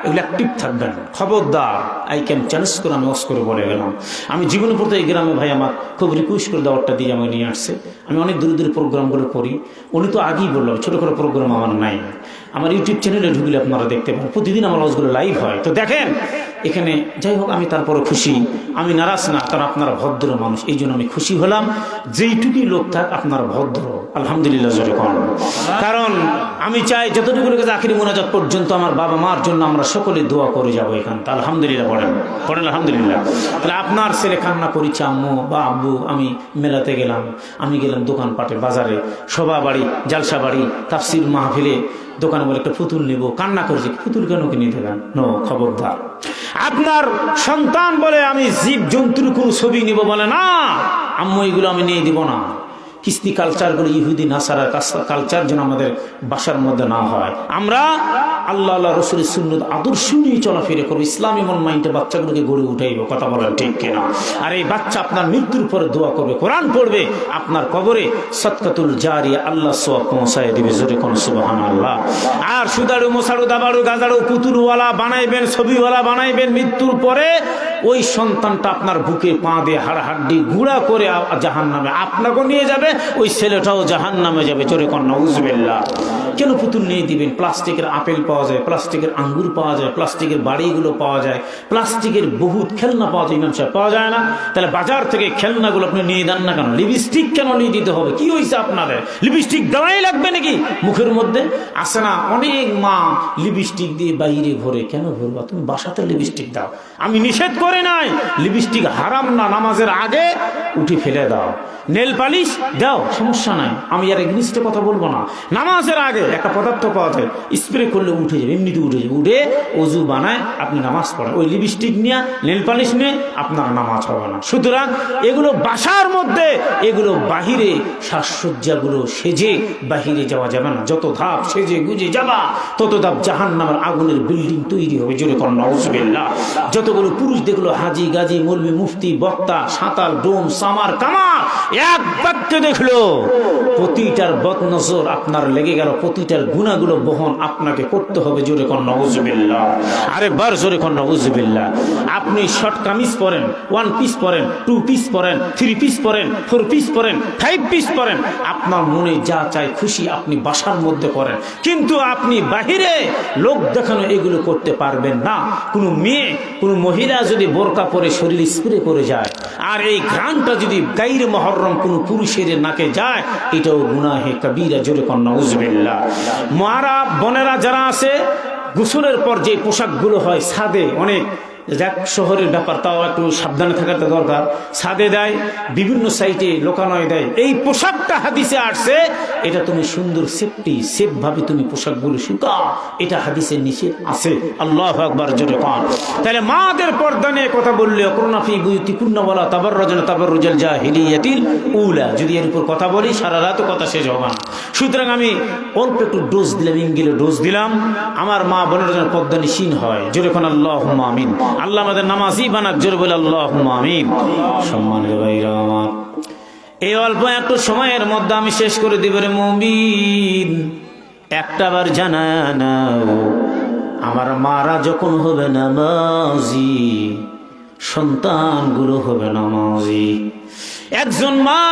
এগুলো অ্যাক্টিভ থাকবেন। খবরদার, আই ক্যান চ্যালেঞ্জ করে আমি অস করে বলে গেলাম। আমি জীবনে পড়তে এই গ্রামে ভাই আমার খুব রিকোয়েস্ট করে দেওয়ারটা দিয়ে আমাকে নিয়ে আসছে। আমি অনেক দূরে দূরে প্রোগ্রামগুলো করি। উনি তো আগেই বললাম ছোটো করে প্রোগ্রাম আমার নাই। আমার ইউটিউব চ্যানেলে ঢুকলে আপনারা দেখতে পারেন, প্রতিদিন আমার লসগুলো লাইভ হয়। তো দেখেন, এখানে যাই হোক আমি তারপরে খুশি, আমি নারাজ না, কারণ আপনারা ভদ্র মানুষ, এই জন্য আমি খুশি হলাম। যেইটুকুই লোক থাক আপনারা ভদ্র, আলহামদুলিল্লাহ জোরে কোন। কারণ আমি চাই যতটুকু লোক আখিরি মোনাজাত পর্যন্ত আমার বাবা মার জন্য আমরা সকলে দোয়া করে যাবো এখান থেকে, আলহামদুলিল্লাহ পড়েন পড়েন আলহামদুলিল্লাহ। তাহলে আপনার ছেলে কান্না করেছে, আম্মু বা আব্বু আমি মেলাতে গেলাম, আমি গেলাম দোকানপাটে, বাজারে, সভা বাড়ি, জালসা বাড়ি, তাফসির মাহফিলে, দোকানে বলে একটা পুতুল নিব, কান্না করেছে, পুতুল কেন কিনে দেবেন? নো, খবরদার। আপনার সন্তান বলে আমি জীব জন্তুর কোন ছবি নিব, বলে না আম্মু এগুলো আমি নিয়ে দিব না। কিস্তি কালচারগুলো, ইহুদি নাসারার কালচার যেন আমাদের বাসার মধ্যে না হয়। আমরা আল্লাহ আল্লাহ রসুলের সুন্নত আদর্শ নিয়ে চলাফেরা করবো, ইসলামী মন মাইন্ডে বাচ্চাগুলোকে গড়ে উঠাইব, কথা বলেন ঠিক কিনা? আর এই বাচ্চা আপনার মৃত্যুর পরে দোয়া করবে, কোরআন পড়বে, আপনার কবরে সদকাতুল জারিয়া আল্লাহ সওয়াব পৌঁছায় দিবে, জোরে কোন সুবহানাল্লাহ। আর সুদারু মোসারু দাবারু গাজারু পুতুলওয়ালা বানাইবেন, ছবিওয়ালা বানাইবেন, মৃত্যুর পরে ওই সন্তানটা আপনার বুকে পা দিয়ে হাড়হাড্ডি গুঁড়া করে জাহান্নামে আপনাকেও নিয়ে যাবে, ওই ছেলেটাও জাহান্নামে যাবে, জোরে কোন নাউজুবিল্লাহ। কেন পুতুল নিয়ে দিবেন? প্লাস্টিকের আপেল পাওয়া যায়, প্লাস্টিকের আঙ্গুর পাওয়া যায়, প্লাস্টিকের বাড়িগুলো পাওয়া যায়, প্লাস্টিকের বহুত খেলনা পাওয়া যায়, ইমাম সাহেব, পাওয়া যায় না? তাহলে বাজার থেকে খেলনাগুলো আপনি নিয়ে দেন না কেন? লিপস্টিক কেন নিয়ে দিতে হবে? কি হয়েছে আপনাদের? লিপস্টিক দেওয়াই লাগবে নাকি মুখের মধ্যে? আসে না অনেক মা লিপস্টিক দিয়ে বাইরে ঘোরে, কেন ঘুরবা? তুমি বাসাতে লিপস্টিক দাও, আমি নিষেধ করে নাই, লিপস্টিক হারাম না, নামাজের আগে উঠে ফেলে দাও। নেল পালিশ দাও, সমস্যা নাই, আমি আর এগনিস্টে কথা বলবো না। নামাজের আগে একটা পদার্থ পাওয়া যায়, স্প্রে করলে উঠে যাবে, এমনিতে উঠে যাবে, উঠে অজু বানায় আপনি নামাজ পড়েন। ওই লিপস্টিক নিয়ে, নেল পালিশ নিয়ে আপনার নামাজ হবে না। সুতরাং এগুলো বাসার মধ্যে, এগুলো বাহিরে সাজসজ্জাগুলো সেজে বাহিরে যাওয়া যাবে না। যত ধাপ সেজে গুজে যাবা তত ধাপ জাহান্নামের আগুনের বিল্ডিং তৈরি হবে, জোরে কোন নাউজুবিল্লাহ। যতগুলো পুরুষ দেখলো হাজি গাজী মৌলভী মুফতি বক্তা সাঁতার ডোম সামার কামার এক বাক্যে দেখলো, প্রতিটার বদনজর আপনার লেগে গেল, প্রতিটার গুণাগুলো বহন আপনাকে করতে হবে, জোরে কোন নাউজুবিল্লাহ। আরেকবার জোরে কোন নাউজুবিল্লাহ। আপনি শর্ট কামিজ পরেন, 1 পিস পরেন, 2 পিস পরেন, 3 পিস পরেন, 4 পিস পরেন, 5 পিস পরেন, আপনার মনে যা চায় খুশি আপনি বাসার মধ্যে করেন, কিন্তু আপনি বাহিরে লোক দেখানো এগুলো করতে পারবেন না। কোনো মেয়ে, কোনো মহিলা যদি বোরকা পরে শরীর স্প্রে করে যায়, আর এই ঘ্রাণটা যদি গাইরে মুহররম কোনো পুরুষের নাকে যায়, এটাও গুনাহে কবিরা, জোরে কোন নাউজুবিল্লাহ। মারা বোনেরা যারা আছে, গোসলের পর যে পোশাকগুলো হয় ছাদে, অনেক যাক শহরের ব্যাপার, তাও একটু সাবধানে থাকাটা দরকার, ছাদে দেয়, বিভিন্ন সাইটে লোকালয় দেয়, এই পোশাকটা হাদিসে আসছে, এটা তুমি সুন্দর সেফটি সেফ ভাবে তুমি পোশাকগুলো শুকাও, এটা হাদিসে নিষেধ আছে। আল্লাহু আকবার, জোরে কোন। তাহলে মাদের পর্দা নিয়ে কথা বললে, করোনা ফি বুয়ুতিকুন্না ওয়ালা তাবাররাজনা তাবাররুজাল জাহিলিয়াতিল উলা, যদি এর উপর কথা বলি সারা রাত কথা শেষ হবে না। সুতরাং আমি অল্প একটু ডোজ দিলাম, ইঙ্গিলে ডোজ দিলাম, আমার মা বোনের জন্য পর্দা নিশীন হয়, জোরে কোন আল্লাহুম্মা আমিন। আল্লাহ আমাদের নামাজি বানাক, জোরে বলে আল্লাহুম্মা আমিন। সম্মানিত ভাইরা আমার, এই অল্প একটু সময়ের মধ্যে আমি শেষ করে দিব রে মুমিন। একটাবার জানা নাও, আমার মারা যখন হবে নামাজি, সন্তানগুলো হবে নামাজি। একজন মা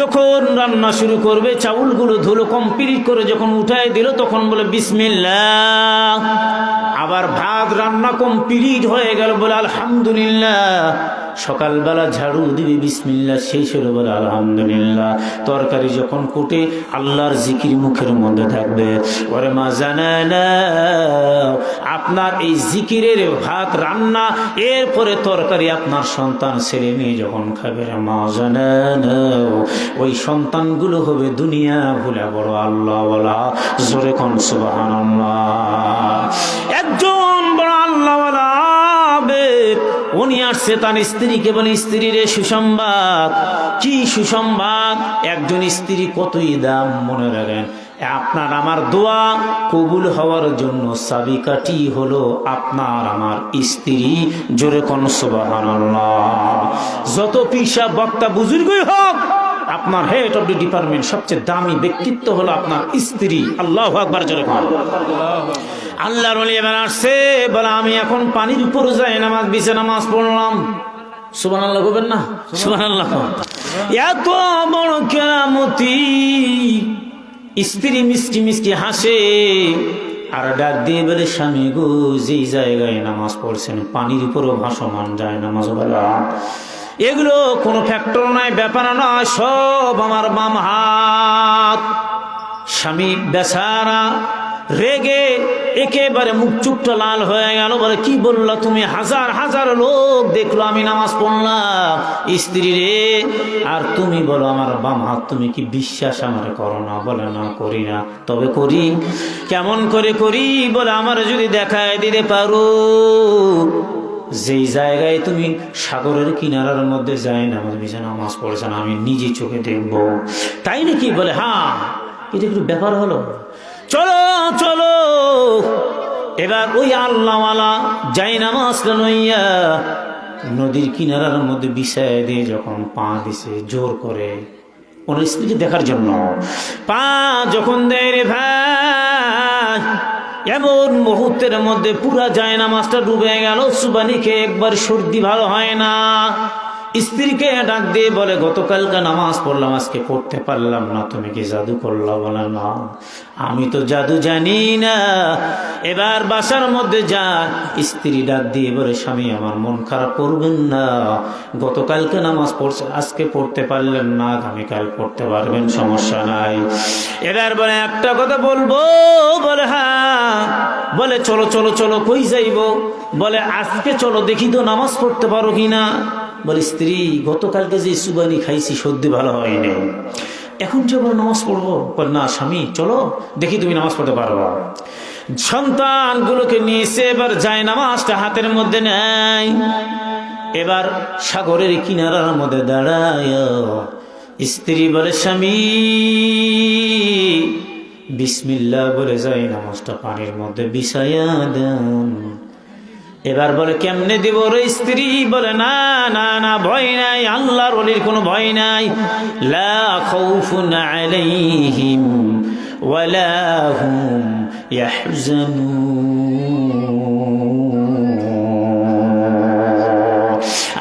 যখন রান্না শুরু করবে, চাউলগুলো ধুলো কমপ্লিট করে যখন উঠায় দিল, তখন বলে বিসমিল্লাহ। আবার ভাত রান্না কমপ্লিট হয়ে গেল, বলে আলহামদুলিল্লাহ। সকালবেলা ঝাড়ু দিবে, বিসমিল্লাহ, শেষ হলো বলে আলহামদুলিল্লাহ। তরকারি যখন কুটে আল্লাহর জিকির মুখের মধ্যে থাকবে। ওরে মা জানা না, আপনার এই জিকিরের ভাত রান্না, এরপরে তরকারি আপনার সন্তান ছেলে মেয়ে যখন খাবে, মা জানা না, ওই সন্তানগুলো হবে দুনিয়া ভুলে বড় আল্লাহ ওয়ালা, জোরে কোন সুবহানাল্লাহ। একজন বড় আল্লাহ ওয়ালা উনি আসছে তার স্ত্রীকে বলে, স্ত্রী রে সুসংবাদ। কি সুসংবাদ? একজন স্ত্রী কতই দাম, মনে রাখেন। আপনার আমার দোয়া কবুল হওয়ার জন্য চাবিকাঠি হলো আপনার আমার স্ত্রী, জোরে কোন সুবহানাল্লাহ। যত পীর বক্তা বুজুর্গই হোক, আপনার হেড অফ দি ডিপার্টমেন্ট সবচেয়ে দামি ব্যক্তিত্ব হলো আপনার স্ত্রী। আল্লাহু আকবার, জোরে কোন। আল্লাহর ওলি এবার আসছে, বলে আমি এখন পানির উপরে যাই নামাজ, বিছে নামাজ পড়লাম। সুবহানাল্লাহ বলবেন না? সুবহানাল্লাহ। এত বড় কেরামতি, স্ত্রী মিষ্টি মিষ্টি হাসে, আর ডাক দিয়ে বলে স্বামী গো, যেই জায়গায় নামাজ পড়ছেন পানির উপরও ভাসমান যায় নামাজ বলা, এগুলো কোনো ফ্যাক্টর নাই, ব্যাপার নয়, সব আমার বাম হাত। স্বামী বেচারা রেগে একেবারে মুখ চুপটা লাল হয়ে গেল, বলে কি বললা তুমি? হাজার হাজার লোক দেখলো আমি নামাজ পড়লাম স্ত্রী রে, আর তুমি বলো আমার বাম হাত, তুমি কি বিশ্বাস আমার করো না? বলে না করি না। তবে করি, কেমন করে করি? বলে আমার যদি দেখায় দিতে পারো যেই জায়গায় তুমি সাগরের কিনারার মধ্যে যাই নামাজ পড়েছেন আমি নিজে চোখে দেখবো। তাই নাকি? বলে হ্যাঁ। এটা একটু ব্যাপার হলো, চলো চলো। এবার ওই আল্লাহওয়ালা যাই নামাজ লইয়া নদীর কিনারার মধ্যে বিছায় দিয়ে যখন পা দিছে জোর করে ওনার স্ত্রীকে দেখার জন্য, পা যখন দেয় রে ভাই, এমন মুহূর্তের মধ্যে পুরা যায় নামাজটা ডুবে গেল। সুবানি খেয়ে একবার সর্দি ভালো হয় না। স্ত্রীকে ডাক দিয়ে বলে গতকালকে নামাজ পড়লাম, আজকে পড়তে পারলাম না, তুমি কি জাদু করলা? বলে না, আমি তো জাদু জানি না। এবার বাসার মধ্যে যা, স্ত্রী ডাক দিয়ে বলে স্বামী আমার মন খারাপ করবেন না, গতকালকে নামাজ পড়ছে, আজকে পড়তে পারলেন না, আগামীকাল পড়তে পারবেন, সমস্যা নাই। এবার বলে একটা কথা বলবো? বলে হ্যাঁ। বলে চলো চলো চলো। কই যাইব? বলে আজকে চলো দেখি তো নামাজ পড়তে পারো কিনা। বলে স্ত্রী গতকালকে যে সুবানি খাইছি সর্দি ভালো হয়নি, এখন যে বলো নামাজ পড়বো? বলে না স্বামী চলো দেখি তুমি নামাজ পড়তে পারবা। সন্তানগুলোকে নিয়েছে, এবার যায় নামাজটা হাতের মধ্যে নেয়। এবার সাগরের কিনারার মধ্যে দাঁড়ায় স্ত্রী বলে স্বামী বিসমিল্লাহ বলে যায় নামাজটা পানির মধ্যে বিছাইয়া দেন। এবার বলে কেমনে দিব রে? স্ত্রী বলে না না না, ভয় নাই, আল্লাহর ওলির কোনো ভয় নাই। লা খাউফুন আলাইহিম ওয়ালা হুম ইয়াহজানুন।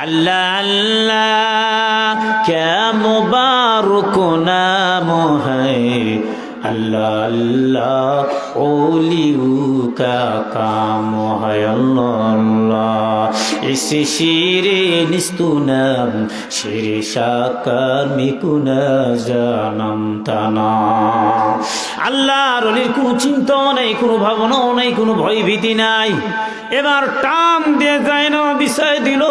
আল্লাহ আল্লাহ ক্যা মুবারক নাম হ্যায়, अल्लाह अल्लाह ओलियू का काम है, अल्लाह अल्लाह इस शीरे निस्तुनम शीरे शाकर मिकुना जानम ताना। আল্লাহর ওলির কোনো চিন্তাও নাই, কোনো ভাবনাও নাই, কোনো ভয় ভীতি নাই। এবার টান দিয়ে যায় না বিষয় দিল।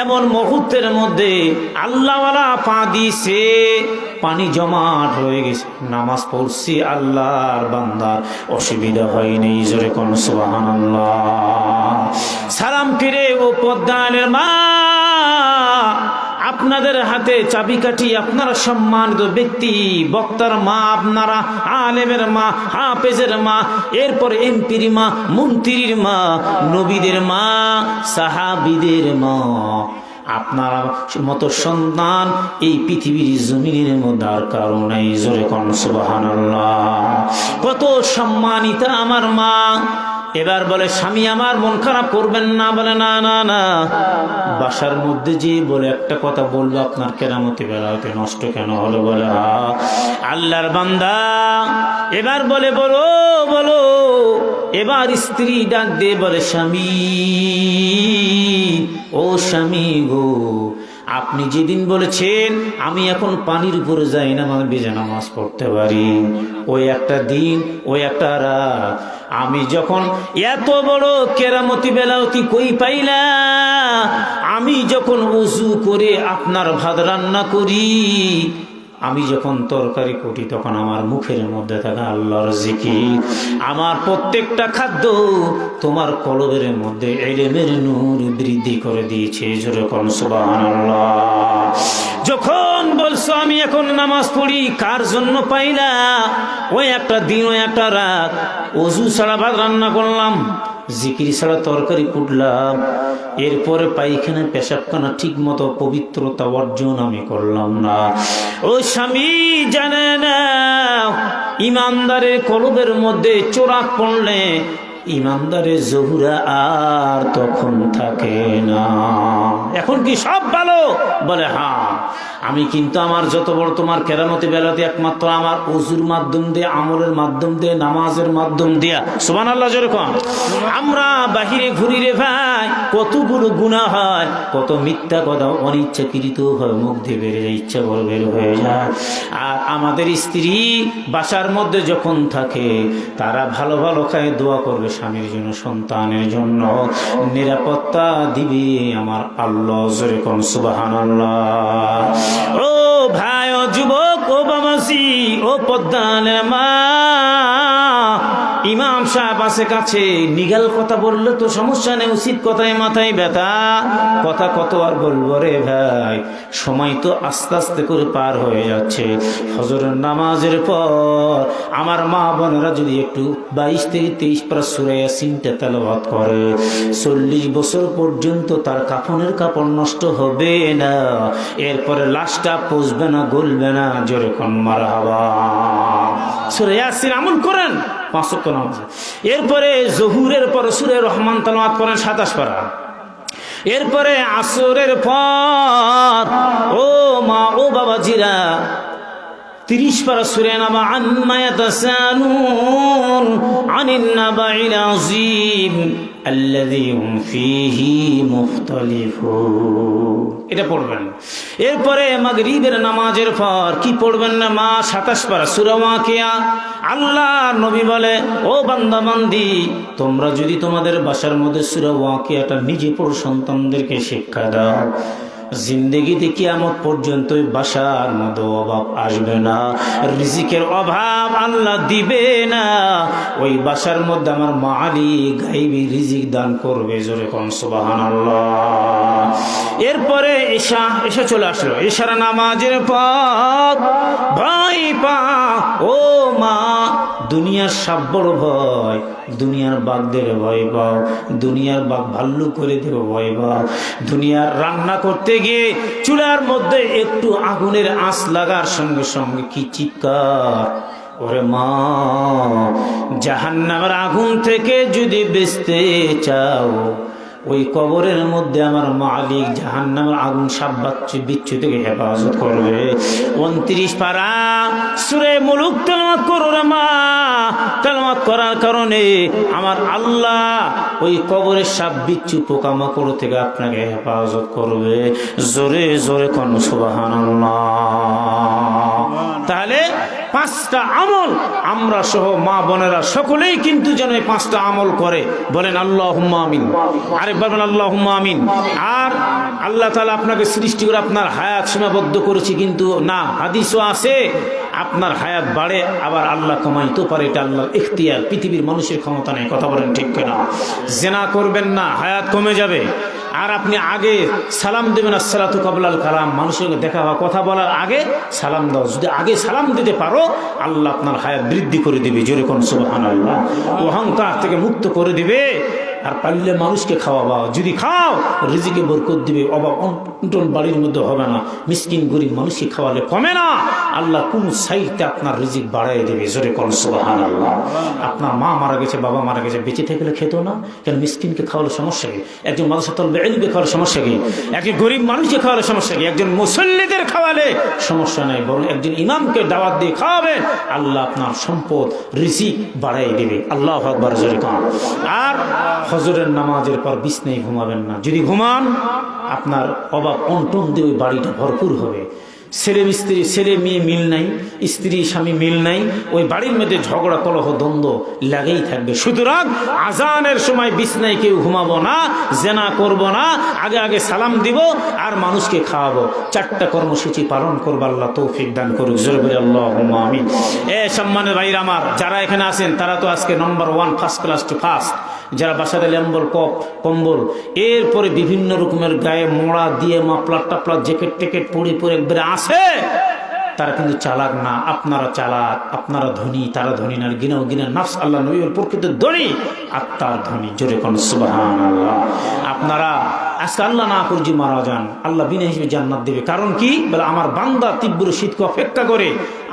এমন মুহূর্তের মধ্যে আল্লাহওয়ালা পা দিছে, পানি জমাট হয়ে গেছে। নামাজ পড়ছি, আল্লাহর বান্দার অসুবিধা হয়নি। জোরে কোন সুবহানাল্লাহ। সালাম ফিরে ও পদ্মানের মা, আপনাদের হাতে চাবিকাঠি, আপনারা সম্মানিত ব্যক্তি, বক্তার মা, আপনারা আলেমের মা, হাফেজের মা, এরপর এমপির মা, মন্ত্রীর মা, নবীদের মা, সাহাবীদের মা, আপনার মতো সন্তান এই পৃথিবীর জমিনের মধ্যে আর কারো নাই। জোরে কোন সুবহানাল্লাহ। কত সম্মানিতা আমার মা। এবার বলে স্বামী আমার মন খারাপ করবেন না। বলে না না না, বাসার মধ্যে যে বলে একটা কথা বলবো, আপনার কেরামতি বেলাতে নষ্ট কেন হলো? বলে হ্যাঁ। আল্লাহর বান্দা এবার বলে বলো বলো। এবার স্ত্রী ডাক দিয়ে বলে স্বামী, ও স্বামী গো, আপনি যেদিন বলেছেন আমি এখন পানির উপরে যাই না, আমি বেজে নামাজ পড়তে পারি, ওই একটা দিন, ওই একটা রাত আমি যখন এত বড় কেরামতি বেলাওতি কই পাইলা, আমি যখন ওযু করে আপনার ভাত রান্না করি, আমি যখন তরকারি কুটি, তখন আমার মুখের মধ্যে থাকা আল্লাহর জিকির, আমার প্রত্যেকটা খাদ্য তোমার কলবের মধ্যে ইলমের নূর বৃদ্ধি করে দিয়েছে। জোরে কোন সুবহানাল্লাহ। যখন বলছো আমি এখন নামাজ পড়ি, কার জন্য পাইলা? ওই একটা দিন, ওই একটা রাত ওযু ছাড়া ভাত রান্না করলাম, জিকির ছাড়া তরকারি কুটলাম, এরপরে পায়খানা পেশাবখানা ঠিক মতো পবিত্রতা অর্জন আমি করলাম না। ও স্বামী জানে না, ইমানদারের কলবের মধ্যে চোরাক পড়লে ইমানদারের জহুরা আর তখন থাকে না। এখন কি সব ভালো? বলে হ্যাঁ, আমি কিন্তু আমার যত বড় তোমার কেরামতি বেলাতে একমাত্র আমার ওযুর মাধ্যম দিয়ে, আমলের মাধ্যম দিয়ে, নামাজের মাধ্যম দিয়া। সুবহানাল্লাহ যেরকম আমরা বাহিরে ঘুরি রে ভাই, কতগুলো গুনাহ হয়, কত মিথ্যা কথা অনিচ্ছাকৃত হয়, মুখ দিয়ে বের হয়ে ইচ্ছা করে বের হয়ে যায়। আর আমাদের স্ত্রী বাসার মধ্যে যখন থাকে, তারা ভালো ভালো খায়, দোয়া করবে স্বামীর জন্য, সন্তানের জন্য, নিরাপত্তা দিবে আমার আল্লাহ। যেরকম সুবহানাল্লাহ। ও ভাই, ও যুবক, ও বাবাজি, ও পদ্মানের মা, ইমাম সাহেব আছে কাছে, নিগাল কথা বললে তো সমস্যা নেই, উচিত কথায় মাথায় ব্যথা। কথা কত আর বলবো রে ভাই, সময় তো আস্তে আস্তে করে পার হয়ে যাচ্ছে। ফজরের নামাজের পর আমার মা বোনেরা যদি একটু 22 থেকে 23 পারা সূরা ইয়াসিনটা তেলাওয়াত করে, 40 বছর পর্যন্ত তার কাফনের কাপড় নষ্ট হবে না, এরপরে লাশটা পচবে না, গলবে না। যেরকম মারহাবা। সূরা ইয়াসিন আমল করেন 5 ওয়াক্ত নামাজ। এরপরে জহুরের পর সূরা রহমান তেলাওয়াত করেন 27 পারা। এরপরে আসরের পর ও মা, ও বাবাজিরা, 30 পারা সূরা নাবা, আম্মা ইয়াতাসালুন আনিন নাবাইল আযীম আল্লাযী হুম ফীহি মুখতালিফুন, এটা পড়বেন। এরপরে মাগরিবের নামাজের পর কি পড়বেন না মা? 27 পারা সূরা ওয়াকিয়া। আল্লাহ নবী বলে, ও বান্দা বান্দি, তোমরা যদি তোমাদের বাসার মধ্যে সূরা ওয়াকিয়াটা নিজে পড়ো, সন্তানদেরকে শিক্ষা দাও, জিন্দেগিতে কিয়ামত পর্যন্ত বাসার মধ্যে অভাব আসবে না, রিজিকের অভাব আল্লাহ দিবে না। ওই বাসার মধ্যে আমার মালিক গায়বী রিজিক দান করবে। জোরে কোন সুবহানাল্লাহ। এরপরে এশা চলে আসলো। এশার নামাজের পর ভয় পা, ও মা, দুনিয়ার সাপ বড় ভয়, দুনিয়ার বাঘদের ভয় পাও, দুনিয়ার বাঘ ভাল্লু করে দেবে ভয় পাও। দুনিয়ার রান্না করতে গিয়ে চুলার মধ্যে একটু আগুনের আঁচ লাগার সঙ্গে সঙ্গে কি চিৎকার! ওরে মা, জাহান্নামের আগুন থেকে যদি বাঁচতে চাও, ওই কবরের মধ্যে আমার মালিক জাহান্নামের আগুন সাপ বিচ্ছু থেকে হেফাজত করবে। 29 পারা সূরা মুলুক তেলাওয়াত করো রে মা। তেলাওয়াত করার কারণে আমার আল্লাহ ওই কবরের সাপ বিচ্ছু পোকামাকড় থেকে আপনাকে হেফাজত করবে। জোরে জোরে কোন সুবহানাল্লাহ। তাহলে 5টা আমল আমরা সহ মা বোনেরা সকলেই কিন্তু যেন এই 5টা আমল করে। বলেন আল্লাহুম্মা আমিন। আরে বলেন আল্লাহুম্মা আমিন। আর আল্লাহ তাআলা আপনাকে সৃষ্টি করে আপনার হায়াত সীমাবদ্ধ করেছে, কিন্তু না, হাদিসও আছে আপনার হায়াত বাড়ে, আবার আল্লাহ কমাইতে পারে। এটা আল্লাহর ইখতিয়ার, পৃথিবীর মানুষের ক্ষমতা নেই। কথা বলেন ঠিক কিনা? জিনা করবেন না, হায়াত কমে যাবে। আর আপনি আগে সালাম দেবেন, আসসালাতু কাবলাল কালাম, মানুষের সঙ্গে দেখা হওয়া, কথা বলার আগে সালাম দাও। যদি আগে সালাম দিতে পারো, আল্লাহ আপনার হায়াত বৃদ্ধি করে দিবে। জোরে কোন সুবহানাল্লাহ। অহংকার থেকে মুক্ত করে দিবে। আর পারলে মানুষকে খাওয়াবা, যদি খাও রিজিকে বরকত দিবে, অভাব অনটন বাড়ির মধ্যে হবে না। মিসকিন গরিব মানুষকে খাওয়ালে কমে না, আল্লাহ কোন সাইডে আপনার রিজিক বাড়াই দেবে। জোরে কোন সুবহানাল্লাহ। আপনার মা মারা গেছে, বাবা মারা গেছে, বেঁচে থাকলে খেত না কেন? মিসকিনকে খাওয়ালে সমস্যা কি? একজন মানুষের তলবে এলবে খাওয়ালে সমস্যা কি? একজন গরিব মানুষকে খাওয়ালে সমস্যা কি? একজন মুসল্লিদের খাওয়ালে সমস্যা নাই, বরং একজন ইমামকে দাওয়াত দিয়ে খাওয়াবে, আল্লাহ আপনার সম্পদ রিজিক বাড়াই দেবে। আল্লাহু আকবার। জোরে কোন। আর ফজরের নামাজের পর বিছনায় ঘুমাবেন না। যদি ঘুমান, আপনার অভাব অনটন দিয়ে ওই বাড়িটা ভরপুর হবে। ছেলে মেয়ে মিল নাই, স্ত্রী স্বামী মিল নাই, ওই বাড়ির মধ্যে ঝগড়া কলহ দ্বন্দ্ব লাগেই থাকবে। সুতরাং আজানের সময় বিছনায় কেউ ঘুমাবো না, জেনা করব না, আগে আগে সালাম দিব আর মানুষকে খাওয়াবো। 4টা কর্মসূচি পালন করবো। আল্লাহ তৌফিক দান করুক। জোরে বলে আল্লাহুম্মা আমিন। সম্মানের ভাইরা আমার, যারা এখানে আছেন তারা তো আজকে নম্বর 1, ফার্স্ট ক্লাস টু ফার্স্ট। যারা বাসাতে লেম্বল কম্বল, এরপরে বিভিন্ন রকমের গায়ে মোড়া দিয়ে মাপলার টাপলার জ্যাকেট টেকেট পরে একবারে আসে, তারা কিন্তু চালাক না। আপনারা চালাক, আপনারা ধনী, তারা ধনী না। গিনাও গিনা নাফস, আল্লাহ নবী প্রকৃত ধনী, আত্মার ধনী। জোরে কোন সুবহানাল্লাহ। আপনারা আজকে আল্লাহ না করছি মারা যান, আল্লাহ বিনা হিসেবে জান্নাত দেবে। কারণ কি বলে, আমার বান্দা তীব্র শীতকে অপেক্ষা করে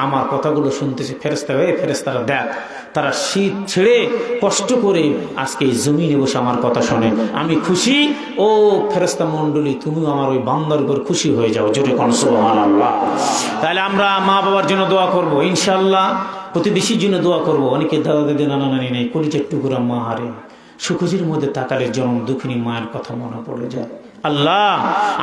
আমার কথাগুলো শুনতেছে। ফেরেশতারা দেখ, তারা শীত ছেড়ে কষ্ট করে আজকে এই জমিনে বসে আমার কথা শোনে। আমি খুশি। ও ফেরেশতা মণ্ডলী, তুমিও আমার ওই বান্দার উপর খুশি হয়ে যাও। জোরে কোন সুবহানাল্লাহ। তাহলে আমরা মা বাবার জন্য দোয়া করব ইনশাআল্লাহ, প্রতিবেশীর জন্য দোয়া করব। অনেকে দাদা দাদি নানা নানি নেই, কলিজার টুকুরা মা হারে, সুখুজির মধ্যে তাকালে জনম দুঃখিনী মায়ের কথা মনে পড়ে যায়। আল্লাহ,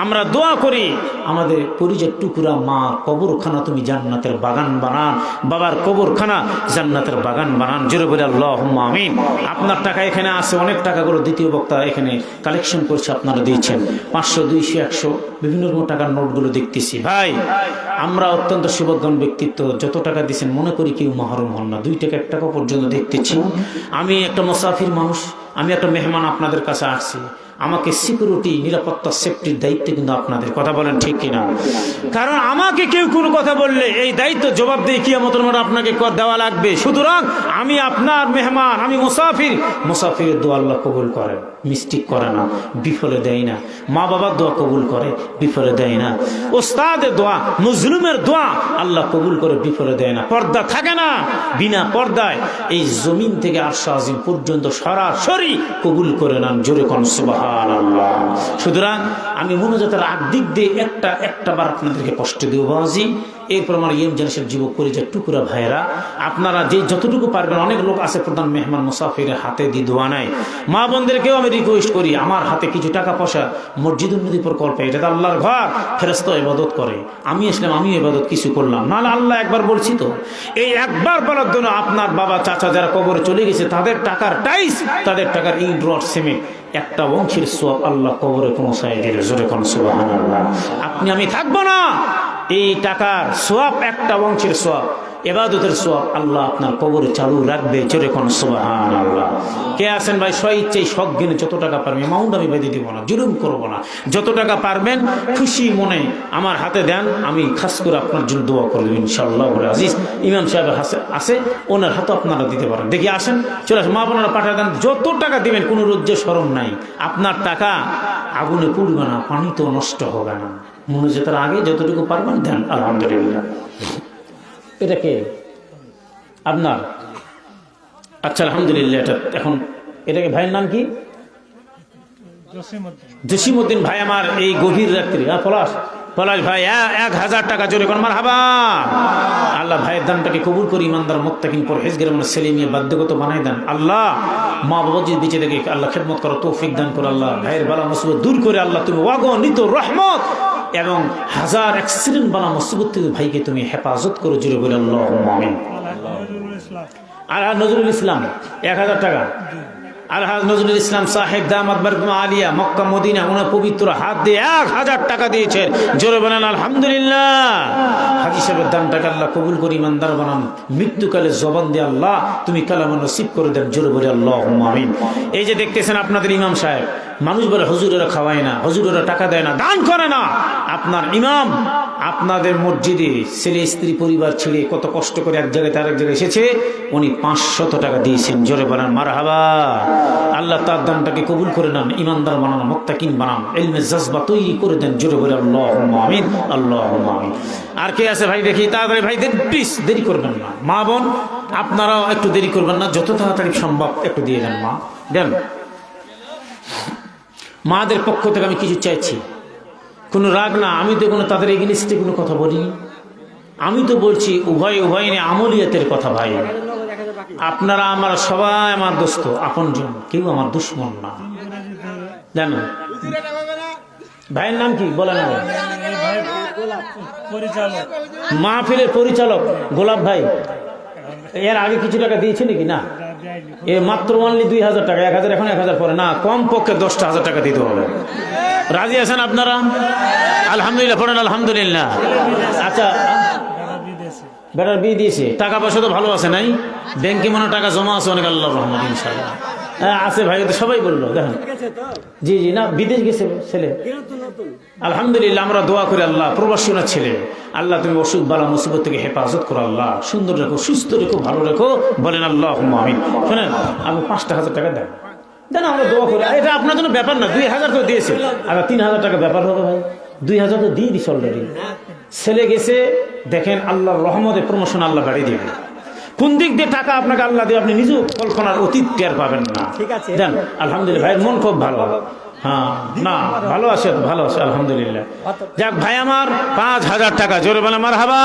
আমরা দোয়া করি আমাদের পরিচয় টুকুরা মা কবরখানা তুমি জান্নাতের বাগান বানান, বাবার কবরখানা জান্নাতের বাগান বানান। জোরে বলে আল্লাহুম্মা আমিন। আপনার টাকা এখানে আছে, অনেক টাকাগুলো দ্বিতীয় বক্তা এখানে কালেকশন করছে, আপনারা দিয়েছেন 500, 200, 100 বিভিন্ন রকম টাকার নোটগুলো দেখতেছি। ভাই, আমরা অত্যন্ত সুভাগ্যবান ব্যক্তিত্ব, যত টাকা দিয়েছেন মনে করি কেউ মাহরুম হন না। 2 টাকা 1 টাকা পর্যন্ত দেখতেছি। আমি একটা মুসাফির মানুষ, আমি একটা মেহমান আপনাদের কাছে আসছি। আমাকে সিকিউরিটি, নিরাপত্তা, সেফটির দায়িত্ব কিন্তু আপনাদের। কথা বলেন ঠিক কিনা? কারণ আমাকে কেউ কোনো কথা বললে এই দায়িত্ব জবাব দিয়ে কিয়ামতের মাঠে আপনাকে দেওয়া লাগবে। সুতরাং আমি আপনার মেহমান, আমি মুসাফির। মুসাফিরের দোয়া আল্লাহ কবুল করেন, মিস্টেক করে না, বিফলে দেয় না। মা বাবার দোয়া কবুল করে, বিফলে দেয় না। ওস্তাদের দোয়া, মজলুমের দোয়া আল্লাহ কবুল করে, বিফলে দেয় না। পর্দা থাকে না, বিনা পর্দায় এই জমিন থেকে আরশ আজিম পর্যন্ত সরাসরি কবুল করে নেন। জোরে কোন সুবহানাল্লাহ। সুতরাং আমি মনোজাতের দিক দিয়ে একটা বার আপনাদেরকে কষ্ট দিব বাবাজি। এরপর আমার ইয়েম জানিসের যুবক পরিচয় টুকুরা ভাইয়েরা, আপনারা যে যতটুকু পারবেন, অনেক লোক আছে প্রধান মেহমান মুসাফিরের হাতে দিয়ে দোয়া নেয়। মা বোনদেরকেও আমি রিকোয়েস্ট করি, আমার হাতে কিছু টাকা পয়সা মসজিদ উন্নতি প্রকল্পে, এটা তো আল্লাহর ঘর, ফেরেশতা ইবাদত করে। আমি আসলাম, আমি ইবাদত কিছু করলাম না, আল্লাহ একবার বলছি তো। এই একবার বলার জন্য আপনার বাবা চাচা যারা কবরে চলে গেছে, তাদের টাকার টাইস, তাদের টাকার ইট রড সিমেন্ট, একটা বংশের সোয়াব আল্লাহ কবরে পৌঁছায় দিলে। জোরে কোন সুবহানাল্লাহ। আপনি আমি থাকবো না, এই টাকার সোয়াব, একটা বংশের সোয়াব, ইবাদতের সোয়াব আল্লাহ আপনার কবরে চালু রাখবে। জোরে কোন সুবহানাল্লাহ। কে আছেন ভাই স্বইচ্ছায় সজ্ঞানে যত টাকা পারবেন, অ্যামাউন্ট আমি বেঁধে দিব না, জুলুম করবো না। যত টাকা পারবেন খুশি মনে আমার হাতে দেন, আমি খাস করে আপনার জন্য দোয়া করে দেবো ইনশাআল্লাহ আজিজ। ইমাম সাহেব আছে, ওনার হাতে আপনারা দিতে পারেন। দেখি আসেন, চলে আসেন, মা বোনেরা পাঠিয়ে দেন। যত টাকা দিবেন কোনো লজ্জা শরম নাই। আপনার টাকা আগুনে পুড়বে না, পানিতেও নষ্ট হবে না। মনে যেতার আগে যতটুকু পারবেন দেন। আলহামদুলিল্লাহ। এটা কে আপনার? আচ্ছা আলহামদুলিল্লাহ। এটা এখন এটাকে ভাইয়ের নাম কি? জসিমউদ্দিন ভাই আমার এই গভীর রাত্রি। পলাশ ভাই 1000 টাকা জোরে কোন মারহাবা। আল্লাহ ভাইয়ের দানটাকে কবুল করি, ইমানদার মুত্তাকিন পরহেজগার মানে সেলিমিয়া বাধ্যগত বানাই দেন। আল্লাহ মা বাবা যদি বেঁচে দেখে আল্লাহ খেদমত করো, তৌফিক দান করো। আল্লাহ ভাইয়ের বালা মুসিবত দূর করে আল্লাহ তুমি অগণিত রহমত এবং 1000 অ্যাক্সিডেন্ট বালা মুসিবত থেকে ভাইকে তুমি হেফাজত করো। জোরে বলে আল্লাহুম্মা আমিন। আলহাজ নজরুল ইসলাম 1000 টাকা। আলহাজ নজরুল ইসলাম সাহেব দামাত বারকাতুহু আলিয়া মক্কা মদিনা, ওনার পবিত্র হাত দিয়ে 1000 টাকা দিয়েছেন। জোরে বলেন আলহামদুলিল্লাহ। হাজী সাহেবের দানটাকে আল্লাহ কবুল করি, ইমানদার বানান। মৃত্যুকালে জবান দিয়ে আল্লাহ তুমি কালামা নসিব করে দেন। জোরে বলে আল্লাহুম্মা আমিন। এই যে দেখতেছেন আপনাদের ইমাম সাহেব, মানুষ বলে হুজুরেরা খাওয়ায় না, হুজুরেরা টাকা দেয় না, দান করে না। আপনার ইমাম আপনাদের মসজিদে ছেলে স্ত্রী পরিবার ছেড়ে কত কষ্ট করে এক জায়গায় তার এক জায়গায় এসেছে, উনি 500 টাকা দিয়েছেন। জোরে বলেন মারহাবা। আল্লাহ তার দানটাকে কবুল করে নেন, ইমানদার বানান, মুত্তাকিন বানান, ইলমে জজবা তৈরি করে দেন। জোরে বলে আল্লাহুম্মা আমিন, আল্লাহুম্মা আমিন। আর কে আছে ভাই দেখি তাড়াতাড়ি, ভাই প্লিজ দেরি করবেন না। মা বোন আপনারাও একটু দেরি করবেন না, যত তাড়াতাড়ি সম্ভব একটু দিয়ে দেন। মা দেন। মাদের পক্ষ থেকে আমি কিছু চাইছি, কোনো রাগ না। আমি তো কোনো তাদের এগেনিস্টে কোনো কথা বলিনি। আমি তো বলছি উভয় নিয়ে আমলিয়াতের কথা। ভাই আপনারা আমার সবাই আমার দোস্ত, আপনজন, কেউ আমার দুশ্মন না, জানো। ভাইয়ের নাম কি বলেন? মাহফিলের পরিচালক গোলাপ ভাই। এর আগে কিছু টাকা দিয়েছে নাকি? না, এ মাত্র অনলি 2000 টাকা। 1000 এখন 1000 পরে না, কম পক্ষে 10,000 টাকা দিতে হবে। রাজি আছেন আপনারা? আলহামদুলিল্লাহ পড়েন আলহামদুলিল্লাহ। আচ্ছা, বেটার বিয়ে দিয়েছে, টাকা পয়সা তো ভালো আছে নাই? ব্যাংকে মনে টাকা জমা আছে অনেক, আল্লাহর রহমত ইনশাআল্লাহ। হ্যাঁ আছে ভাই, তো সবাই বললো দেখেন। জি জি, না বিদেশ গেছে ছেলে। আলহামদুলিল্লাহ, আমরা দোয়া করি আল্লাহ প্রবাসীর ছেলে, আল্লাহ তুমি অসুখ বালা মুসিবত থেকে হেফাজত করো, আল্লাহ সুন্দর রেখো, সুস্থ রেখো, ভালো রেখো। বলেন আল্লাহুম্মা আমিন। শোনেন, আমি 5,000 টাকা দেন, দেন আমরা দোয়া করি। এটা আপনার জন্য ব্যাপার না, 2000 তো দিয়েছে, আর 3000 টাকা ব্যাপার হবে ভাই। 2000 তো দিয়ে দিস অলরেডি। ছেলে গেছে, দেখেন আল্লাহর রহমতে প্রমোশন আল্লাহ বাড়িয়ে দিবে। কোন দিক দিয়ে টাকা আপনাকে আল্লাহ দিয়ে আপনি নিজেও কল্পনার অতীত টের পাবেন না। ঠিক আছে, দেন আলহামদুলিল্লাহ, ভাইয়ের মন খুব ভালো। হ্যাঁ না ভালো আছে, তো ভালো আছে আলহামদুলিল্লাহ। যাক ভাই আমার 5000 টাকা, জোরে বলে মারহাবা।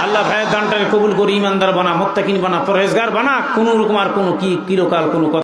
আল্লাহ ভাইয়ের দানটাকে কবুল করি, ইমানদার বানা, মুত্তাকিন বানা, পরহেজগার বানা, কোন রকম আর কোনো কি কিরকাল কোনো কথা